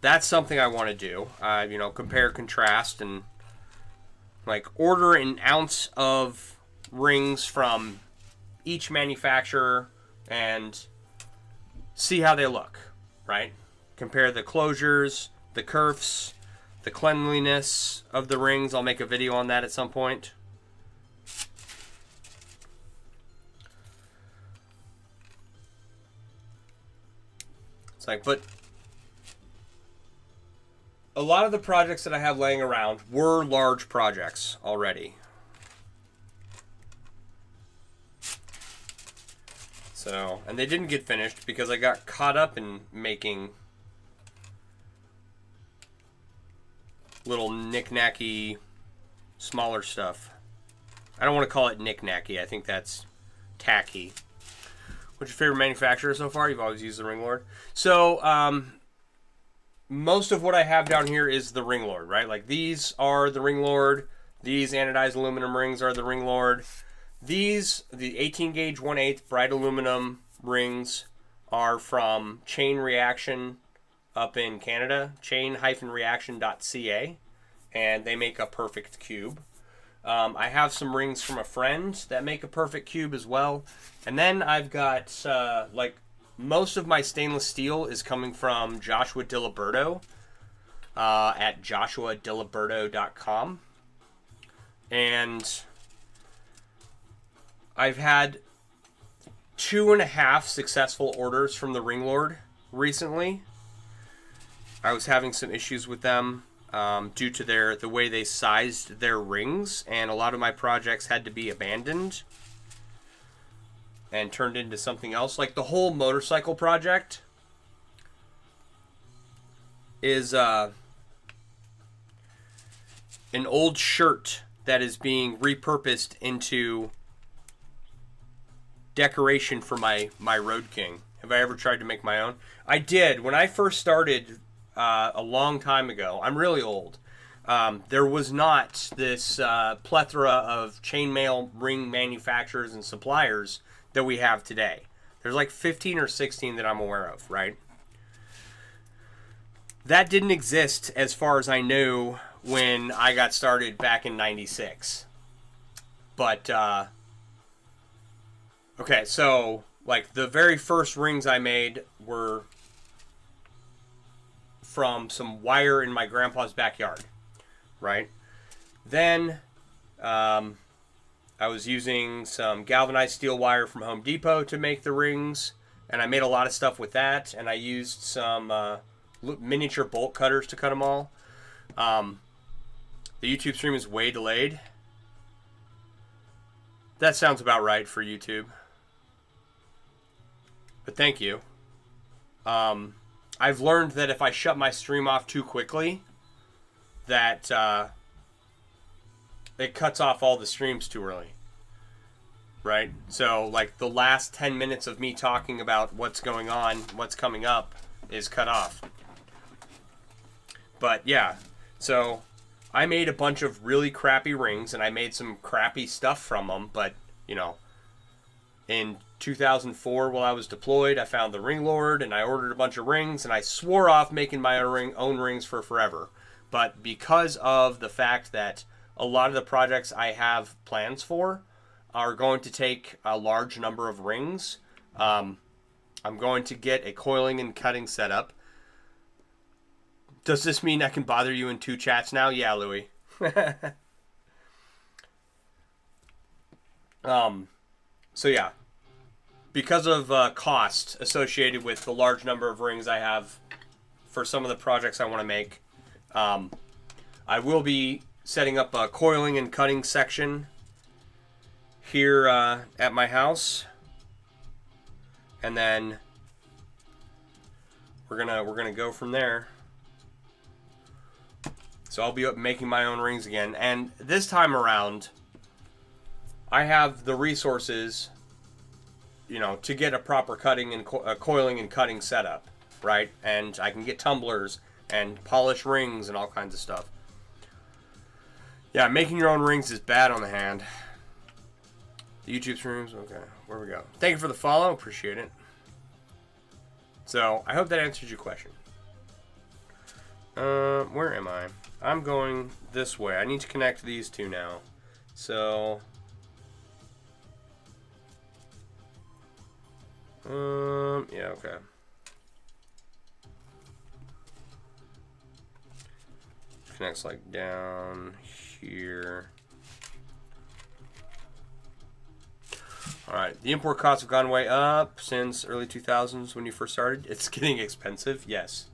S1: that's something I want to do. You know, compare, contrast, and like order an ounce of rings from each manufacturer and see how they look, right? Compare the closures, the kerfs, the cleanliness of the rings. I'll make a video on that at some point. It's like, but a lot of the projects that I have laying around were large projects already. So, and they didn't get finished because I got caught up in making little knick-knacky, smaller stuff. I don't want to call it knick-knacky. I think that's tacky. What's your favorite manufacturer so far? You've always used the Ringlord. So, most of what I have down here is the Ringlord, right? Like, these are the Ringlord. These anodized aluminum rings are the Ringlord. These, the 18 gauge 1/8 bright aluminum rings, are from Chain Reaction up in Canada, chain-reaction.ca, and they make a perfect cube. I have some rings from a friend that make a perfect cube as well. And then I've got, like, most of my stainless steel is coming from Joshua Diliberto at joshuadiliberto.com. And I've had 2.5 successful orders from the Ringlord recently. I was having some issues with them due to the way they sized their rings, and a lot of my projects had to be abandoned and turned into something else. Like the whole motorcycle project is an old shirt that is being repurposed into decoration for my Road King. Have I ever tried to make my own? I did. When I first started a long time ago, I'm really old, there was not this plethora of chainmail ring manufacturers and suppliers that we have today. There's like 15 or 16 that I'm aware of, right? That didn't exist as far as I knew when I got started back in 96. But, okay, so, like, the very first rings I made were from some wire in my grandpa's backyard, right? Then, I was using some galvanized steel wire from Home Depot to make the rings, and I made a lot of stuff with that, and I used some miniature bolt cutters to cut them all. The YouTube stream is way delayed. That sounds about right for YouTube. But thank you. I've learned that if I shut my stream off too quickly, that it cuts off all the streams too early. Right? So, like, the last 10 minutes of me talking about what's going on, what's coming up, is cut off. But, yeah. So, I made a bunch of really crappy rings, and I made some crappy stuff from them, but, you know, in 2004, while I was deployed, I found the Ringlord, and I ordered a bunch of rings, and I swore off making my own rings for forever. But because of the fact that a lot of the projects I have plans for are going to take a large number of rings, I'm going to get a coiling and cutting setup. Does this mean I can bother you in 2 chats now? Yeah, Louie. So yeah, because of cost associated with the large number of rings I have for some of the projects I want to make, I will be setting up a coiling and cutting section here at my house, and then we're gonna go from there. So I'll be making my own rings again, and this time around, I have the resources, you know, to get a proper cutting and coiling and cutting setup, right? And I can get tumblers, and polish rings and all kinds of stuff. Yeah, making your own rings is bad on the hand. The YouTube streams, okay, where we go. Thank you for the follow, appreciate it. So, I hope that answers your question. Where am I? I'm going this way. I need to connect these two now. So, yeah, okay. Connects like down here. Alright, the import costs have gone way up since early 2000s when you first started. It's getting expensive, yes.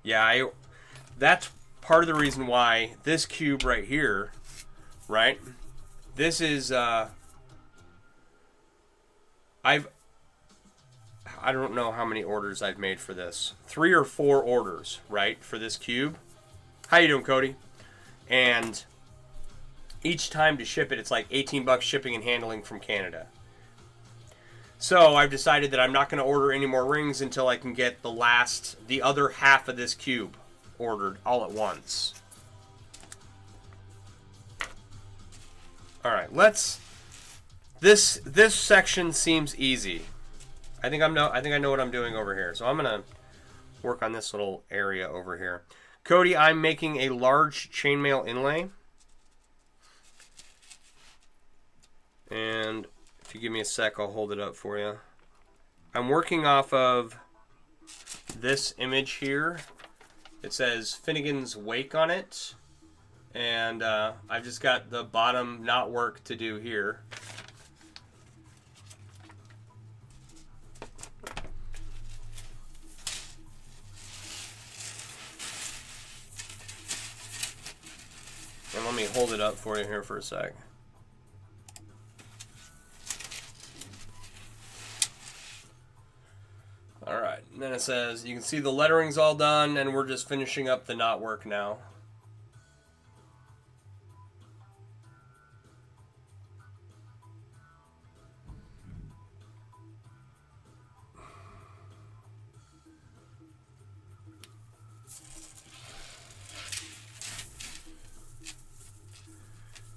S1: Yeah, that's part of the reason why this cube right here, right? This is, I don't know how many orders I've made for this. 3 or 4 orders, right, for this cube. How you doing, Cody? And each time to ship it, it's like 18 bucks shipping and handling from Canada. So I've decided that I'm not going to order any more rings until I can get the other half of this cube ordered all at once. All right, this section seems easy. I think I know what I'm doing over here. So I'm going to work on this little area over here. Cody, I'm making a large chainmail inlay. And if you give me a sec, I'll hold it up for you. I'm working off of this image here. It says Finnegans Wake on it. And I've just got the bottom knot work to do here. And let me hold it up for you here for a sec. Alright, and then it says, you can see the lettering's all done, and we're just finishing up the knot work now.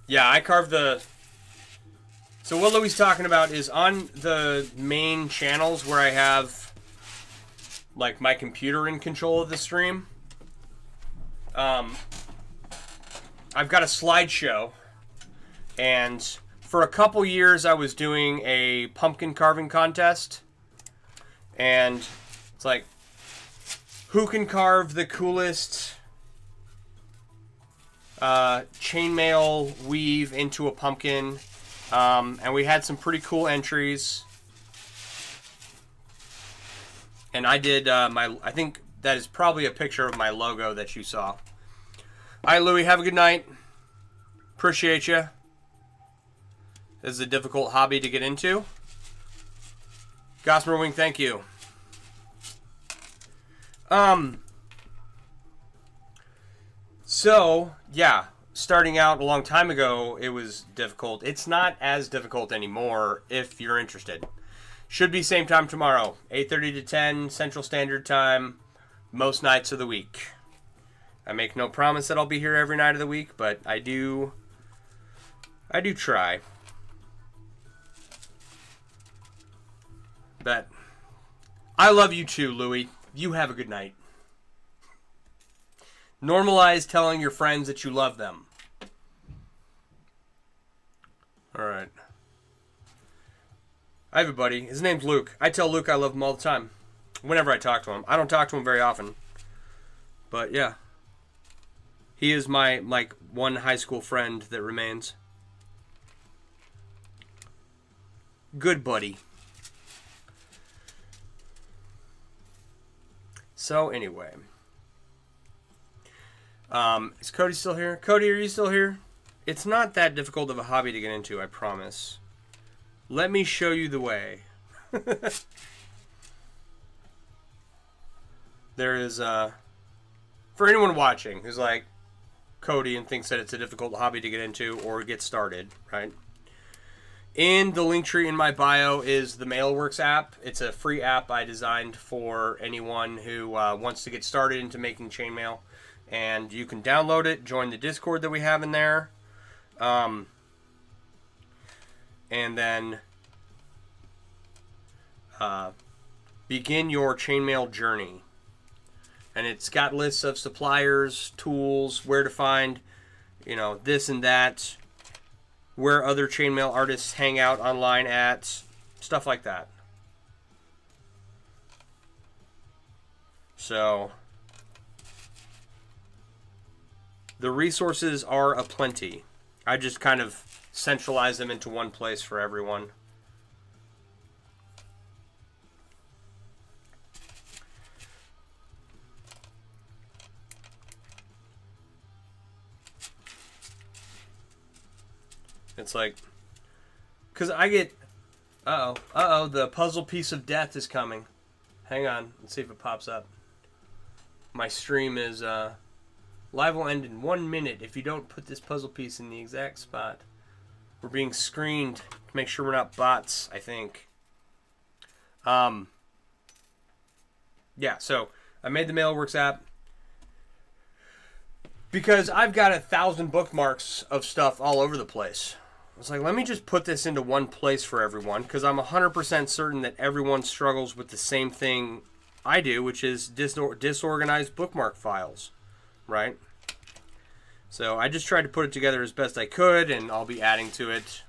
S1: Yeah, I carved the... So what Louie's talking about is on the main channels where I have like my computer in control of the stream. I've got a slideshow, and for a couple years I was doing a pumpkin carving contest, and it's like, who can carve the coolest chainmail weave into a pumpkin? And we had some pretty cool entries. And I did I think that is probably a picture of my logo that you saw. Alright, Louie, have a good night. Appreciate you. This is a difficult hobby to get into. Gossamer Wing, thank you. So, yeah, starting out a long time ago, it was difficult. It's not as difficult anymore if you're interested. Should be same time tomorrow, 8:30 to 10 Central Standard Time, most nights of the week. I make no promise that I'll be here every night of the week, but I do try. But I love you too, Louie. You have a good night. Normalize telling your friends that you love them. Alright. I have a buddy. His name's Luke. I tell Luke I love him all the time. Whenever I talk to him. I don't talk to him very often. But yeah. He is my, like, one high school friend that remains. Good buddy. So, anyway. Is Cody still here? Cody, are you still here? It's not that difficult of a hobby to get into, I promise. Let me show you the way. There is, for anyone watching who's like Cody and thinks that it's a difficult hobby to get into or get started, right? In the link tree in my bio is the Mailworks app. It's a free app I designed for anyone who wants to get started into making chainmail. And you can download it, join the Discord that we have in there. And then begin your chainmail journey. And it's got lists of suppliers, tools, where to find, this and that, where other chainmail artists hang out online at, stuff like that. So, the resources are aplenty. I just kind of centralize them into one place for everyone. It's like, because I get, the puzzle piece of death is coming. Hang on, let's see if it pops up. My stream is, live will end in 1 minute if you don't put this puzzle piece in the exact spot. We're being screened to make sure we're not bots, I think. Yeah, so I made the Mailworks app because I've got 1,000 bookmarks of stuff all over the place. I was like, let me just put this into one place for everyone, because I'm 100% certain that everyone struggles with the same thing I do, which is disorganized bookmark files, right? So I just tried to put it together as best I could, and I'll be adding to it.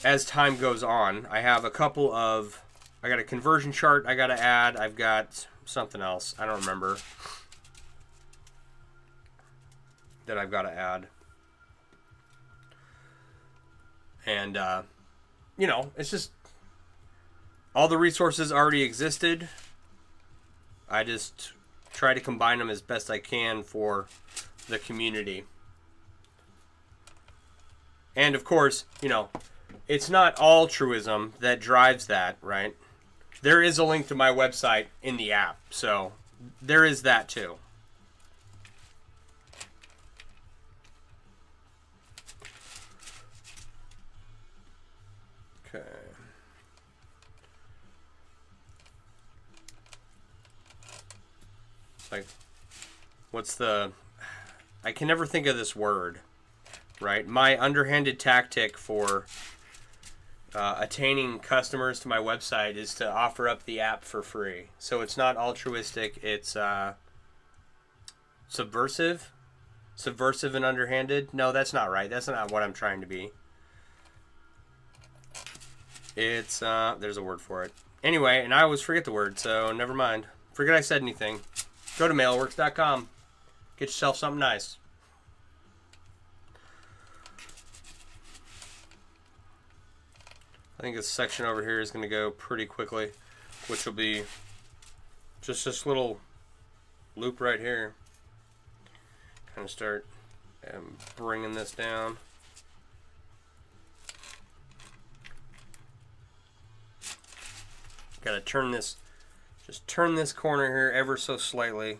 S1: As time goes on, I have a couple of... I got a conversion chart I got to add. I've got something else. I don't remember. That I've got to add. And, it's just... all the resources already existed. I just try to combine them as best I can for the community. And, of course, it's not altruism that drives that, right? There is a link to my website in the app, so there is that too. Okay. Like, what's the... I can never think of this word, right? My underhanded tactic for attaining customers to my website is to offer up the app for free. So it's not altruistic, it's subversive. Subversive and underhanded. No, that's not right. That's not what I'm trying to be. It's, there's a word for it. Anyway, and I always forget the word, so never mind. Forget I said anything. Go to mailworks.com. Get yourself something nice. I think this section over here is going to go pretty quickly, which will be just this little loop right here. Kind of start bringing this down. Got to turn this, just turn this corner here ever so slightly.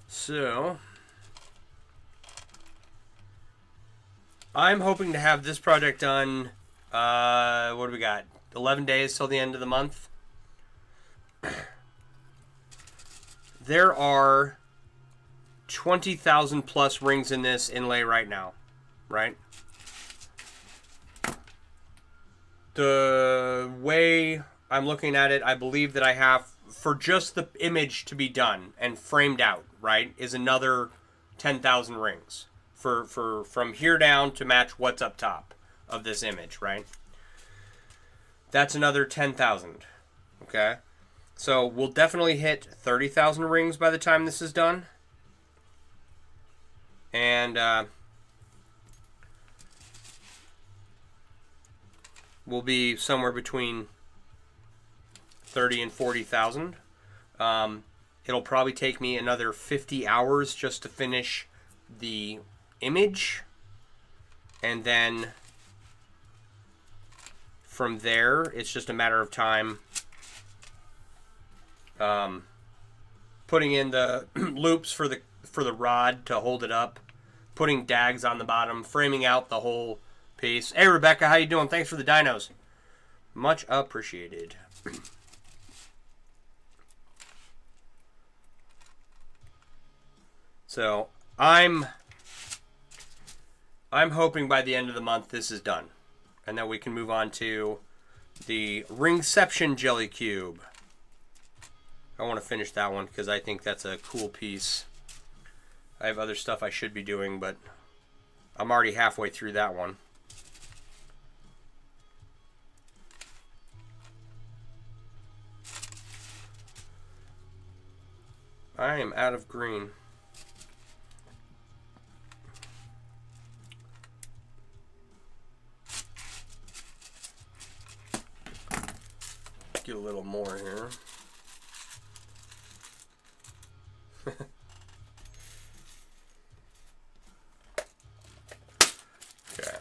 S1: So, I'm hoping to have this project done, what do we got? 11 days till the end of the month. There are 20,000 plus rings in this inlay right now, right? The way I'm looking at it, I believe that I have, for just the image to be done and framed out, right, is another 10,000 rings. For from here down to match what's up top of this image, right? That's another 10,000, okay? So we'll definitely hit 30,000 rings by the time this is done. And we'll be somewhere between 30 and 40,000. It'll probably take me another 50 hours just to finish the image, and then from there it's just a matter of time putting in the loops for the rod to hold it up, putting dags on the bottom, framing out the whole piece. Hey Rebecca, how you doing? Thanks for the dinos. Much appreciated. So I'm hoping by the end of the month this is done, and then we can move on to the Ringception Jelly Cube. I want to finish that one because I think that's a cool piece. I have other stuff I should be doing, but I'm already halfway through that one. I am out of green. Get a little more here. Okay.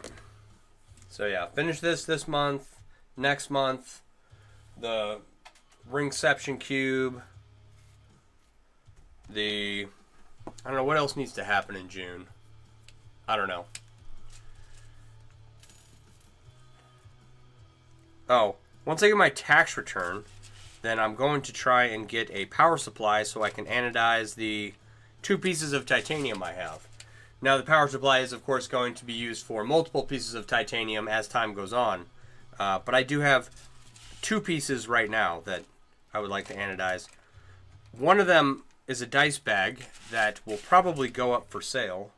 S1: So yeah, finish this month. Next month, the Ringception Cube. I don't know what else needs to happen in June. I don't know. Oh, once I get my tax return, then I'm going to try and get a power supply so I can anodize the 2 pieces of titanium I have. Now the power supply is of course going to be used for multiple pieces of titanium as time goes on. But I do have 2 pieces right now that I would like to anodize. One of them is a dice bag that will probably go up for sale.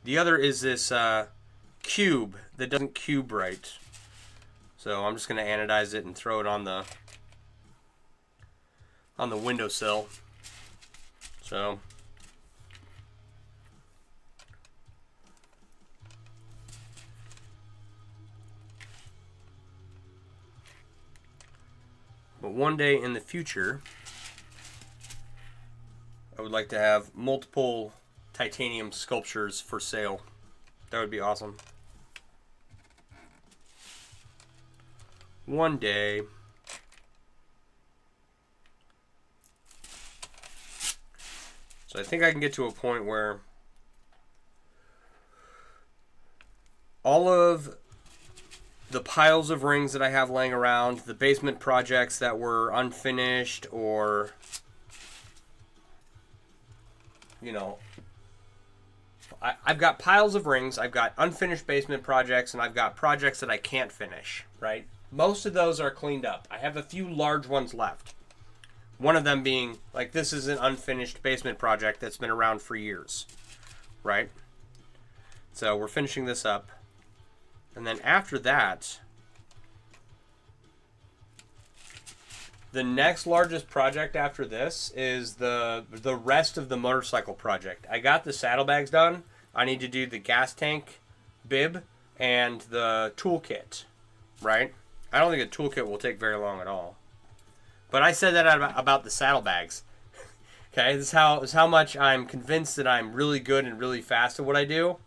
S1: The other is this cube that doesn't cube right. So I'm just going to anodize it and throw it on the windowsill. So but one day in the future, I would like to have multiple titanium sculptures for sale. That would be awesome. One day. So I think I can get to a point where all of the piles of rings that I have laying around, the basement projects that were unfinished, or you know, I've got piles of rings, I've got unfinished basement projects, and I've got projects that I can't finish, right? Most of those are cleaned up. I have a few large ones left. One of them being, like, this is an unfinished basement project that's been around for years, right? So we're finishing this up. And then after that, the next largest project after this is the rest of the motorcycle project. I got the saddlebags done. I need to do the gas tank bib and the toolkit, right? I don't think the toolkit will take very long at all. But I said that about the saddlebags. Okay, this is how much I'm convinced that I'm really good and really fast at what I do.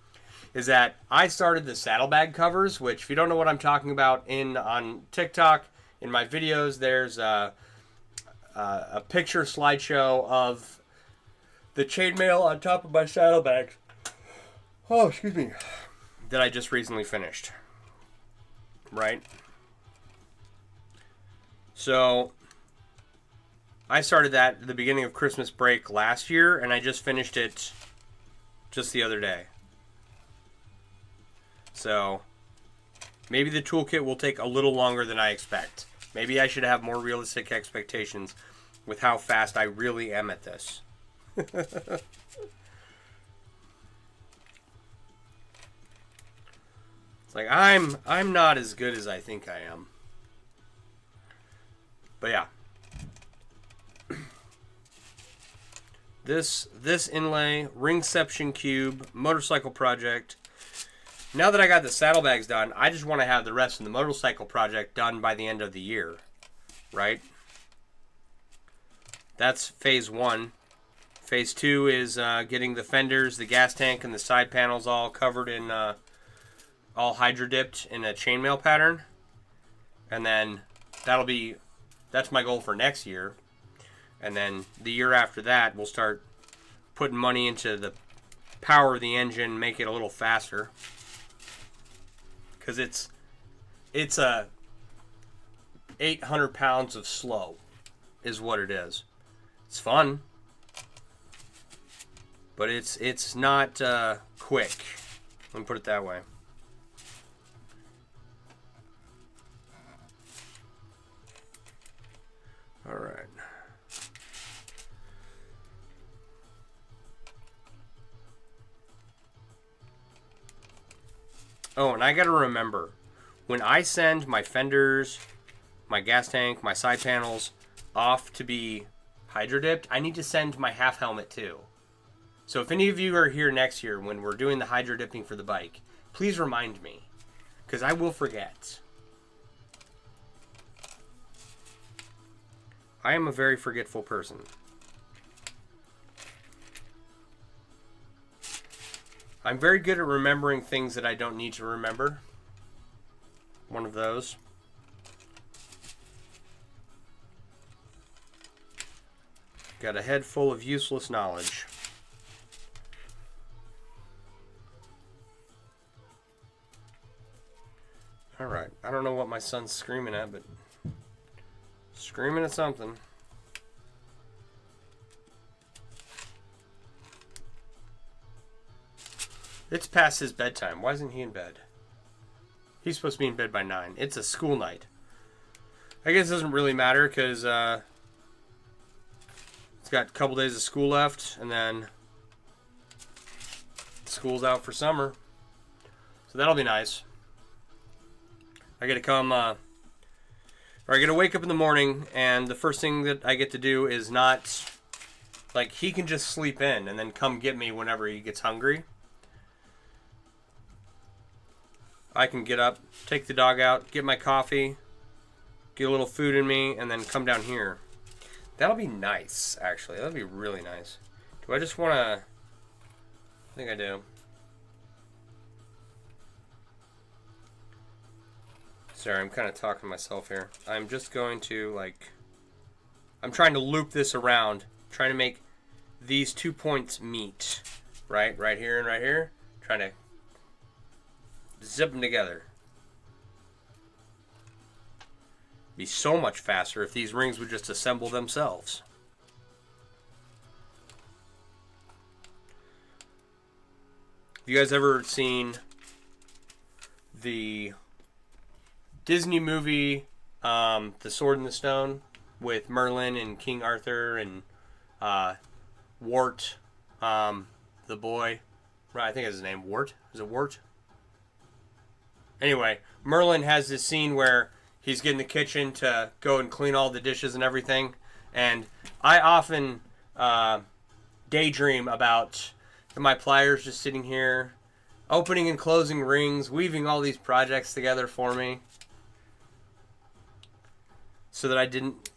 S1: Is that I started the saddlebag covers, which if you don't know what I'm talking about on TikTok, in my videos, there's a picture slideshow of the chainmail on top of my saddlebags. Oh, excuse me. That I just recently finished. Right? So I started that at the beginning of Christmas break last year, and I just finished it just the other day. So maybe the toolkit will take a little longer than I expect. Maybe I should have more realistic expectations with how fast I really am at this. It's like I'm not as good as I think I am. But yeah. This Inlay Ringception Cube motorcycle project. Now that I got the saddlebags done, I just want to have the rest of the motorcycle project done by the end of the year, right? That's phase 1. Phase 2 is getting the fenders, the gas tank, and the side panels all covered in, all hydro dipped in a chainmail pattern. And then that's my goal for next year. And then the year after that, we'll start putting money into the power of the engine, make it a little faster. Because it's a 800 pounds of slow is what it is. It's fun, but it's not quick. Let me put it that way. All right. Oh, and I got to remember, when I send my fenders, my gas tank, my side panels off to be hydro dipped, I need to send my half helmet too. So if any of you are here next year when we're doing the hydro dipping for the bike, please remind me, because I will forget. I am a very forgetful person. I'm very good at remembering things that I don't need to remember. One of those. Got a head full of useless knowledge. Alright, I don't know what my son's screaming at, but screaming at something. It's past his bedtime. Why isn't he in bed? He's supposed to be in bed by 9. It's a school night. I guess it doesn't really matter because it's got a couple days of school left, and then school's out for summer. So that'll be nice. I get to come, or I get to wake up in the morning, and the first thing that I get to do is not, like, he can just sleep in and then come get me whenever he gets hungry. I can get up, take the dog out, get my coffee, get a little food in me, and then come down here. That'll be nice, actually. That'll be really nice. Do I just want to... I think I do. Sorry, I'm kind of talking to myself here. I'm just going to, like... I'm trying to loop this around. Trying to make these 2 points meet. Right? Right here and right here. Trying to zip them together. Be so much faster if these rings would just assemble themselves. Have you guys ever seen the Disney movie The Sword in the Stone with Merlin and King Arthur and Wart, the boy? Right, I think that's his name. Wart? Is it Wart? Anyway, Merlin has this scene where he's getting the kitchen to go and clean all the dishes and everything. And I often daydream about my pliers just sitting here, opening and closing rings, weaving all these projects together for me. So that I didn't,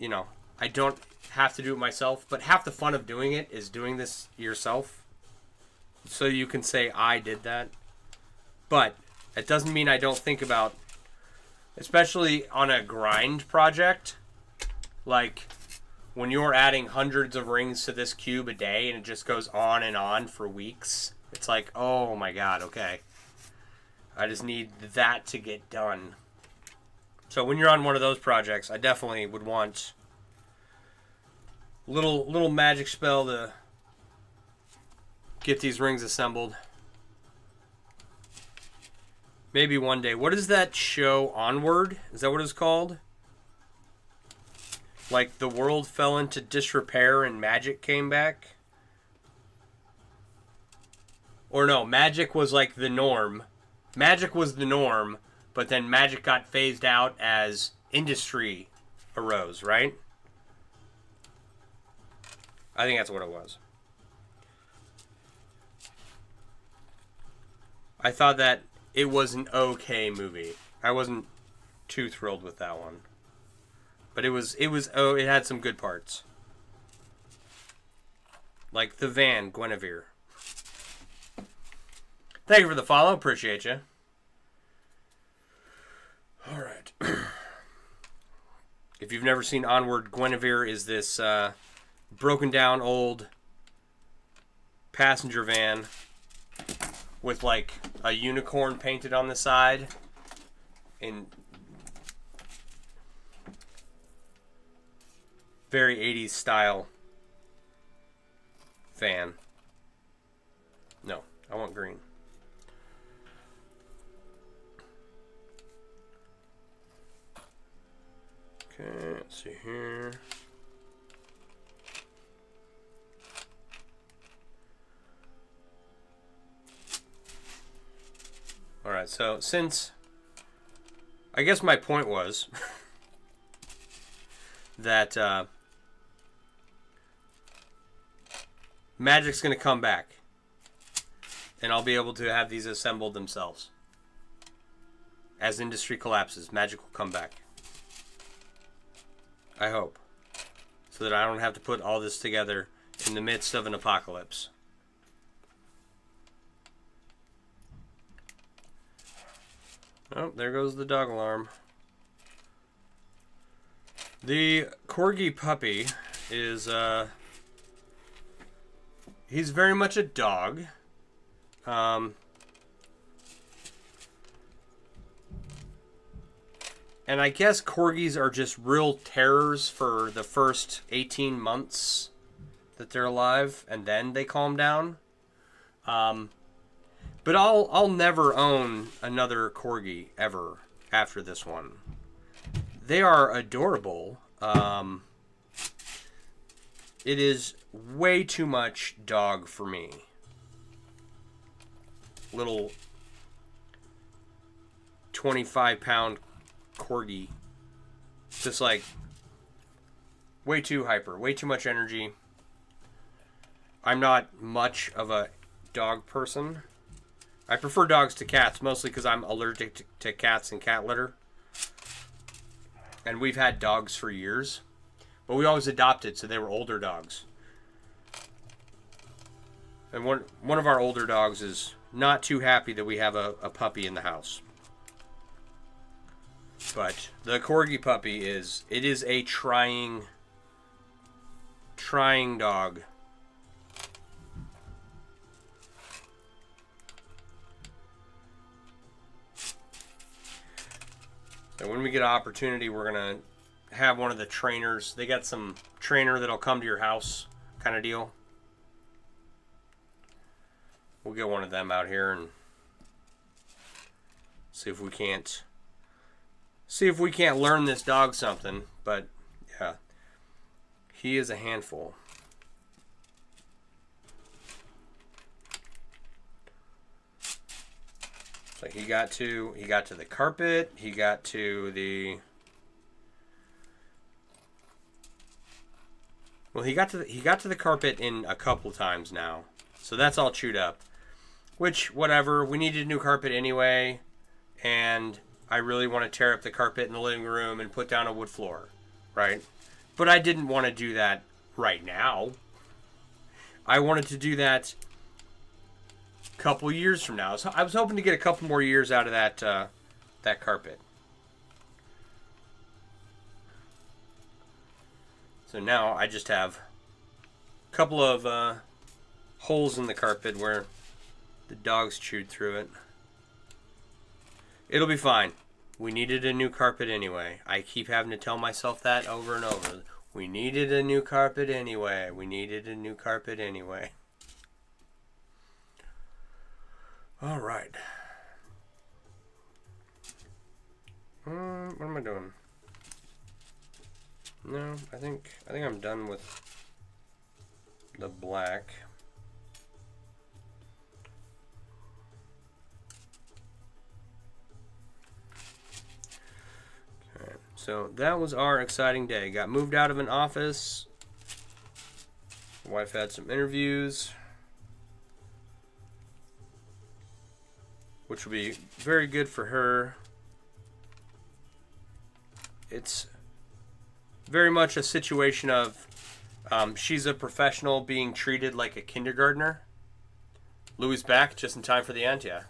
S1: I don't have to do it myself. But half the fun of doing it is doing this yourself. So you can say, I did that. But it doesn't mean I don't think about, especially on a grind project, like when you're adding hundreds of rings to this cube a day and it just goes on for weeks, it's like, oh my god, okay. I just need that to get done. So when you're on one of those projects, I definitely would want little magic spell to get these rings assembled. Maybe one day. What is that show, Onward? Is that what it's called? Like the world fell into disrepair and magic came back? Or no, magic was like the norm. Magic was the norm, but then magic got phased out as industry arose, right? I think that's what it was. I thought that it was an okay movie. I wasn't too thrilled with that one. But it had some good parts. Like the van, Guinevere. Thank you for the follow. Appreciate you. Alright. If you've never seen Onward, Guinevere is this broken down old passenger van with like a unicorn painted on the side in very 80s style van. No, I want green. Okay, let's see here. Alright, so since... I guess my point was that Magic's going to come back. And I'll be able to have these assembled themselves. As industry collapses, Magic will come back. I hope. So that I don't have to put all this together in the midst of an apocalypse. Oh, there goes the dog alarm. The Corgi puppy is, he's very much a dog. And I guess Corgis are just real terrors for the first 18 months that they're alive, and then they calm down. But I'll never own another Corgi ever after this one. They are adorable. It is way too much dog for me. Little 25-pound Corgi. Just like way too hyper, way too much energy. I'm not much of a dog person. I prefer dogs to cats, mostly because I'm allergic to cats and cat litter. And we've had dogs for years. But we always adopted, so they were older dogs. And one of our older dogs is not too happy that we have a puppy in the house. But the Corgi puppy is a trying dog. So when we get an opportunity, we're going to have one of the trainers. They got some trainer that'll come to your house kind of deal. We'll get one of them out here and see if we can't learn this dog something. But yeah, he is a handful. So he got to the carpet. He got to the he got to the carpet in a couple times now. So that's all chewed up. Which, whatever, we needed a new carpet anyway, and I really want to tear up the carpet in the living room and put down a wood floor, right? But I didn't want to do that right now. I wanted to do that a couple years from now. So I was hoping to get a couple more years out of that carpet. So now I just have a couple of holes in the carpet where the dogs chewed through it. It'll be fine. We needed a new carpet anyway. I keep having to tell myself that over and over. We needed a new carpet anyway. We needed a new carpet anyway. All right. What am I doing? No, I think I'm done with the black. Okay, so that was our exciting day. Got moved out of an office. The wife had some interviews, which will be very good for her. It's very much a situation of she's a professional being treated like a kindergartner. Louis back just in time for the end, yeah.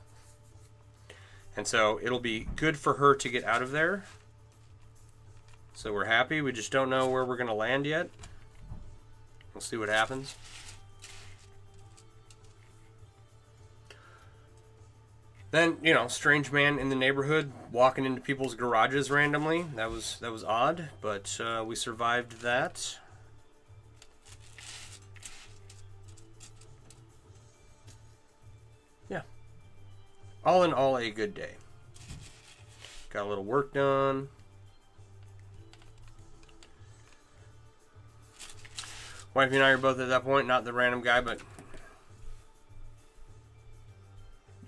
S1: And so it'll be good for her to get out of there. So we're happy. We just don't know where we're going to land yet. We'll see what happens. Then, you know, strange man in the neighborhood walking into people's garages randomly. That was odd, but we survived that. Yeah. All in all, a good day. Got a little work done. Wifey and I are both at that point, not the random guy, but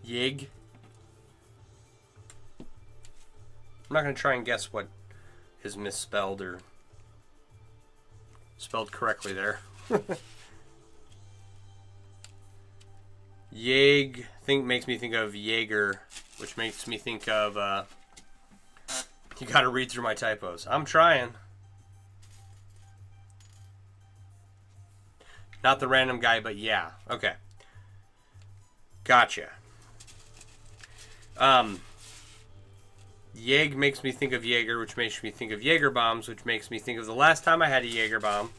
S1: Yig. I'm not going to try and guess what is misspelled or spelled correctly there. Yeg makes me think of Jaeger, which makes me think of you got to read through my typos. I'm trying. Not the random guy, but yeah. Okay. Gotcha. Yeg makes me think of Jaeger, which makes me think of Jaeger bombs, which makes me think of the last time I had a Jaeger bomb,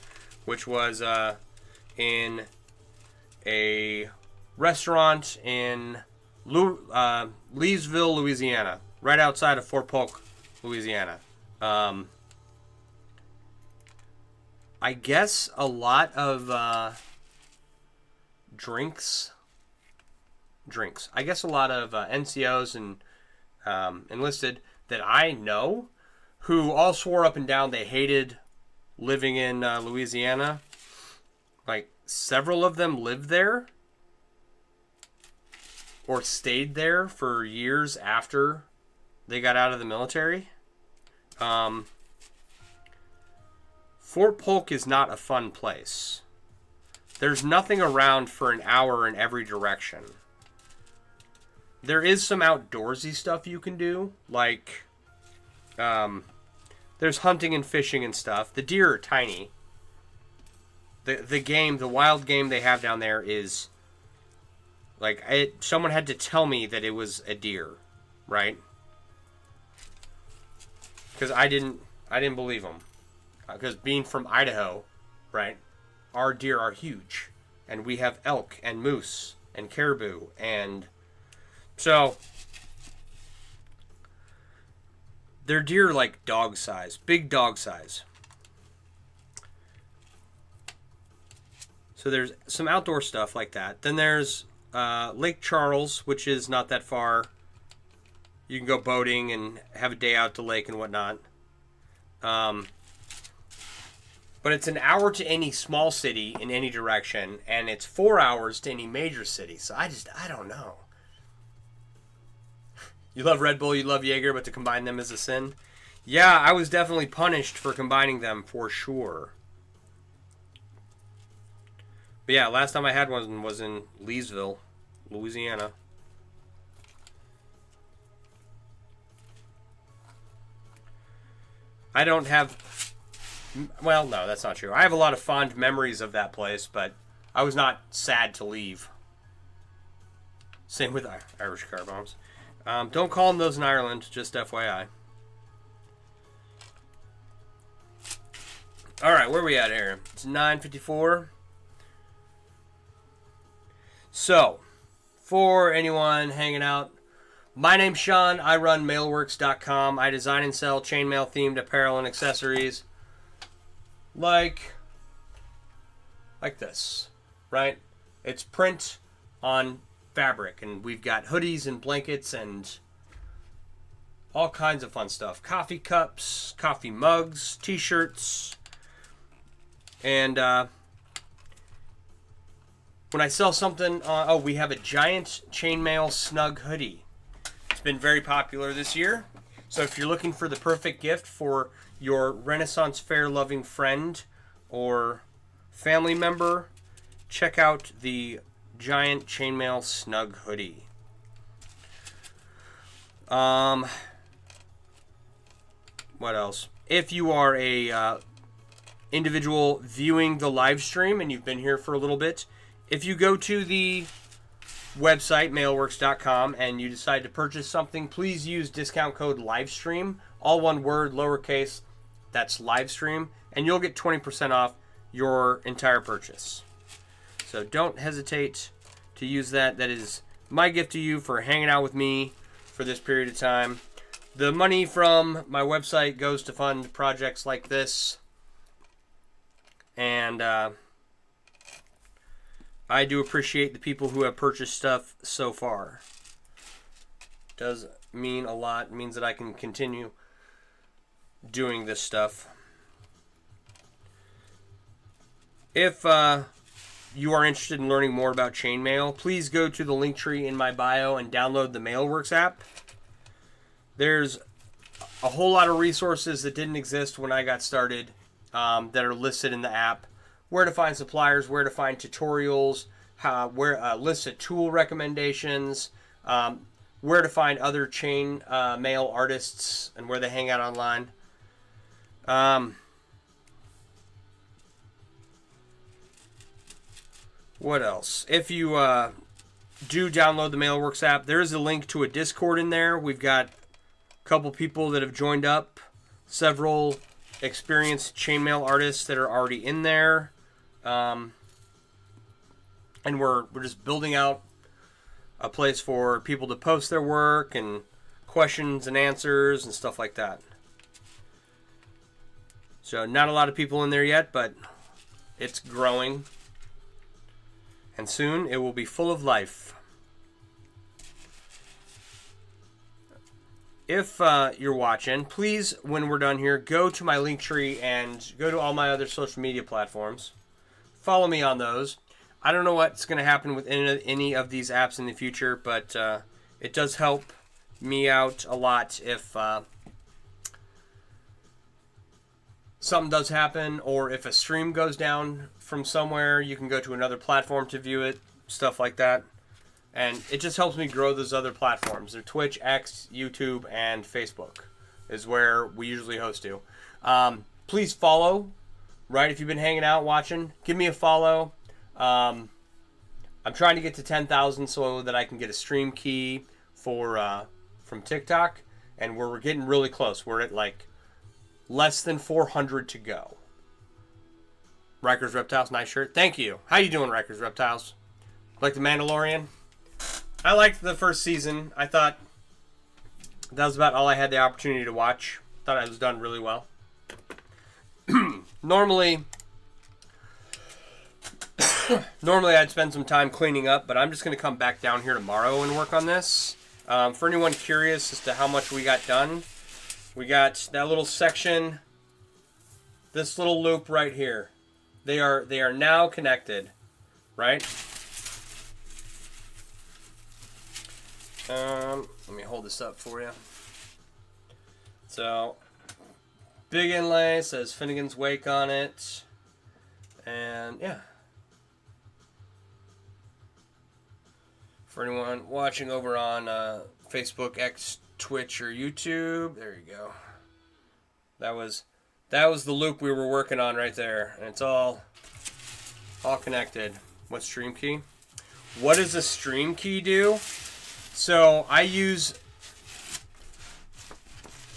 S1: which was in a restaurant in Leesville, Louisiana, right outside of Fort Polk, Louisiana. I guess a lot of drinks. I guess a lot of NCOs and enlisted that I know who all swore up and down they hated living in Louisiana. Like, several of them lived there or stayed there for years after they got out of the military. Fort Polk is not a fun place. There's nothing around for an hour in every direction. There is some outdoorsy stuff you can do, like there's hunting and fishing and stuff. The deer are tiny. The wild game they have down there is like someone had to tell me that it was a deer, right? Because I didn't believe them. Because being from Idaho, right, our deer are huge, and we have elk and moose and caribou, and so they're deer like dog size, big dog size. So there's some outdoor stuff like that. Then there's Lake Charles, which is not that far. You can go boating and have a day out to lake and whatnot. But it's an hour to any small city in any direction, and it's 4 hours to any major city. So I don't know. You love Red Bull, you love Jaeger, but to combine them is a sin? Yeah, I was definitely punished for combining them, for sure. But yeah, last time I had one was in Leesville, Louisiana. I don't have... Well, no, that's not true. I have a lot of fond memories of that place, but I was not sad to leave. Same with Irish car bombs. Don't call them those in Ireland, just FYI. Alright, where are we at here? It's 9:54. So, for anyone hanging out, my name's Sean. I run mailworks.com. I design and sell chainmail themed apparel and accessories. Like this, right? It's print on fabric, and we've got hoodies and blankets and all kinds of fun stuff. Coffee cups, coffee mugs, t-shirts, and when I sell something, we have a giant chainmail snug hoodie. It's been very popular this year. So if you're looking for the perfect gift for your Renaissance fair loving friend or family member, check out the giant chainmail snug hoodie. What else? If you are a individual viewing the live stream and you've been here for a little bit, if you go to the website mailworks.com and you decide to purchase something, please use discount code LIVESTREAM, all one word, lowercase. That's livestream, and you'll get 20% off your entire purchase. So don't hesitate to use that. That is my gift to you for hanging out with me for this period of time. The money from my website goes to fund projects like this. And I do appreciate the people who have purchased stuff so far. It does mean a lot. It means that I can continue doing this stuff. If you are interested in learning more about chainmail, please go to the link tree in my bio and download the Mailworks app. There's a whole lot of resources that didn't exist when I got started that are listed in the app. Where to find suppliers, where to find tutorials, list of tool recommendations, where to find other chain mail artists and where they hang out online. What else? If you do download the Mailworks app, there is a link to a Discord in there. We've got a couple people that have joined up, several experienced chainmail artists that are already in there, and we're just building out a place for people to post their work and questions and answers and stuff like that. So not a lot of people in there yet, but it's growing. And soon it will be full of life. If you're watching, please, when we're done here, go to my link tree and go to all my other social media platforms. Follow me on those. I don't know what's going to happen with any of these apps in the future, but it does help me out a lot if something does happen, or if a stream goes down from somewhere, you can go to another platform to view it, stuff like that. And it just helps me grow those other platforms. They're Twitch, X, YouTube, and Facebook is where we usually host to. Please follow, right? If you've been hanging out, watching, give me a follow. I'm trying to get to 10,000 so that I can get a stream key for from TikTok, and we're getting really close. We're at like less than 400 to go. Rikers Reptiles, nice shirt. Thank you. How you doing, Rikers Reptiles? Like The Mandalorian? I liked the first season. I thought that was about all I had the opportunity to watch. Thought I was done really well. Normally I'd spend some time cleaning up, but I'm just going to come back down here tomorrow and work on this. For anyone curious as to how much we got done, we got that little section, this little loop right here. They are now connected, right? Let me hold this up for you. So, big inlay, says Finnegans Wake on it. And yeah. For anyone watching over on Facebook, X, Twitch, or YouTube, there you go. That was the loop we were working on right there, and it's all connected. What's stream key? What does a stream key do? So I use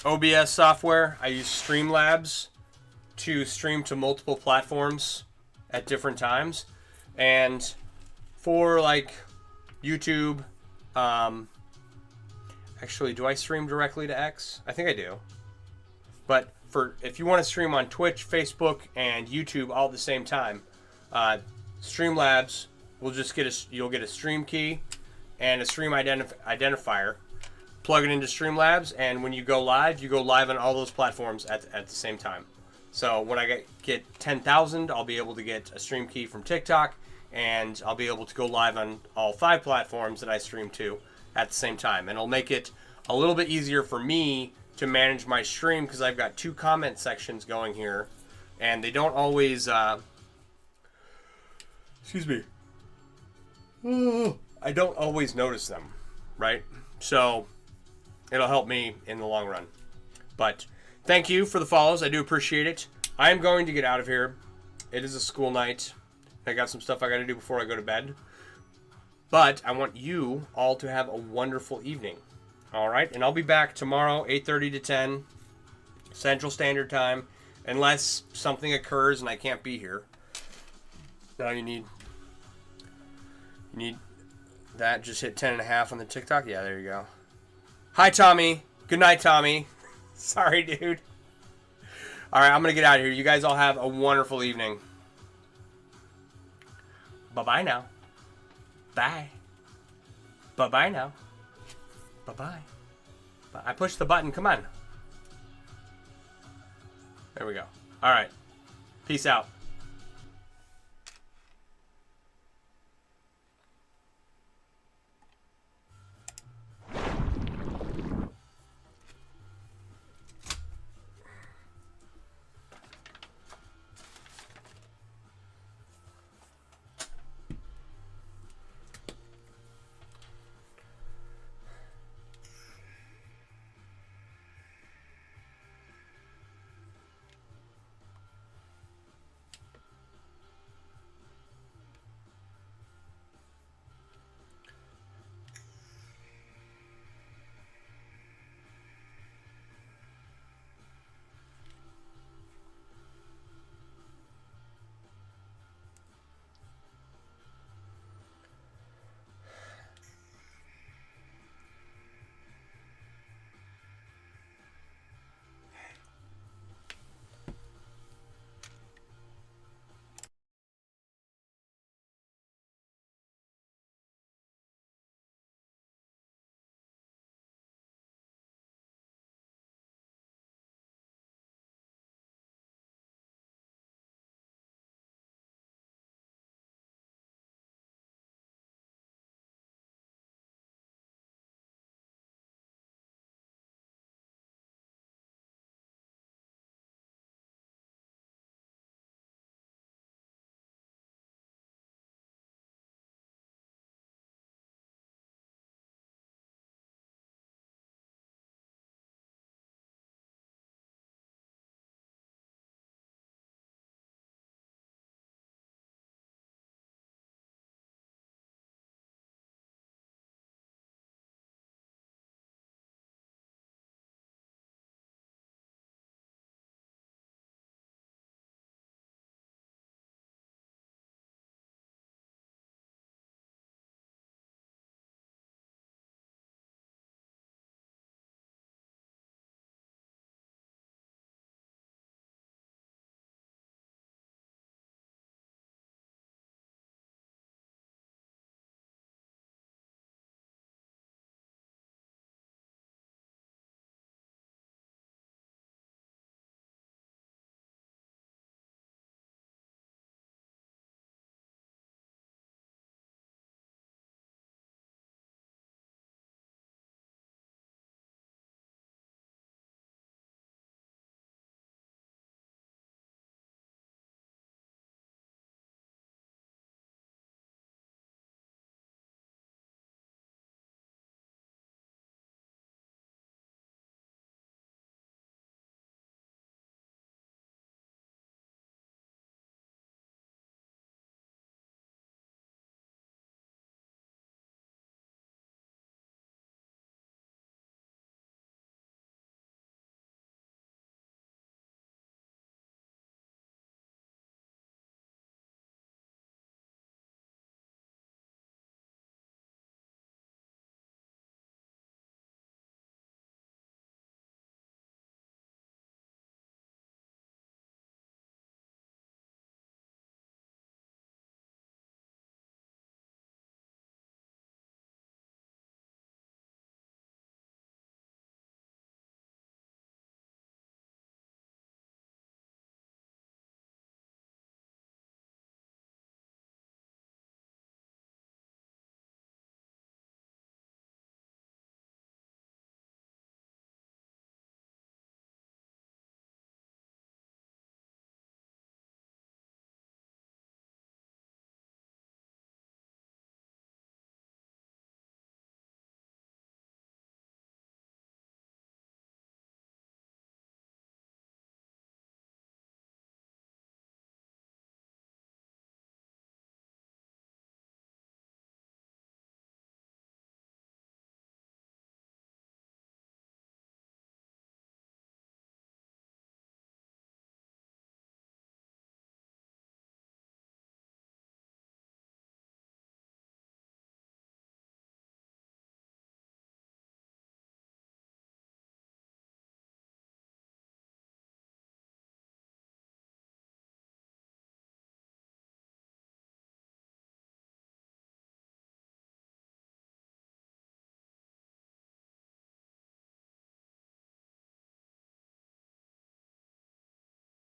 S1: OBS software. I use Streamlabs to stream to multiple platforms at different times, and for like YouTube, actually, do I stream directly to X? I think I do. But if you want to stream on Twitch, Facebook, and YouTube all at the same time, Streamlabs will just you'll get a stream key and a stream identifier. Plug it into Streamlabs, and when you go live on all those platforms at the same time. So when I get 10,000, I'll be able to get a stream key from TikTok, and I'll be able to go live on all 5 platforms that I stream to at the same time. And it'll make it a little bit easier for me to manage my stream because I've got 2 comment sections going here, and they don't always excuse me, I don't always notice them, right? So it'll help me in the long run. But thank you for the follows. I do appreciate it. I am going to get out of here. It is a school night. I got some stuff I got to do before I go to bed. But I want you all to have a wonderful evening. All right? And I'll be back tomorrow, 8:30 to 10, Central Standard Time, unless something occurs and I can't be here. No, you need that. Just hit 10.5 on the TikTok. Yeah, there you go. Hi, Tommy. Good night, Tommy. Sorry, dude. All right, I'm going to get out of here. You guys all have a wonderful evening. Bye-bye now. Bye. Bye-bye now. Bye-bye. I pushed the button. Come on. There we go. All right. Peace out.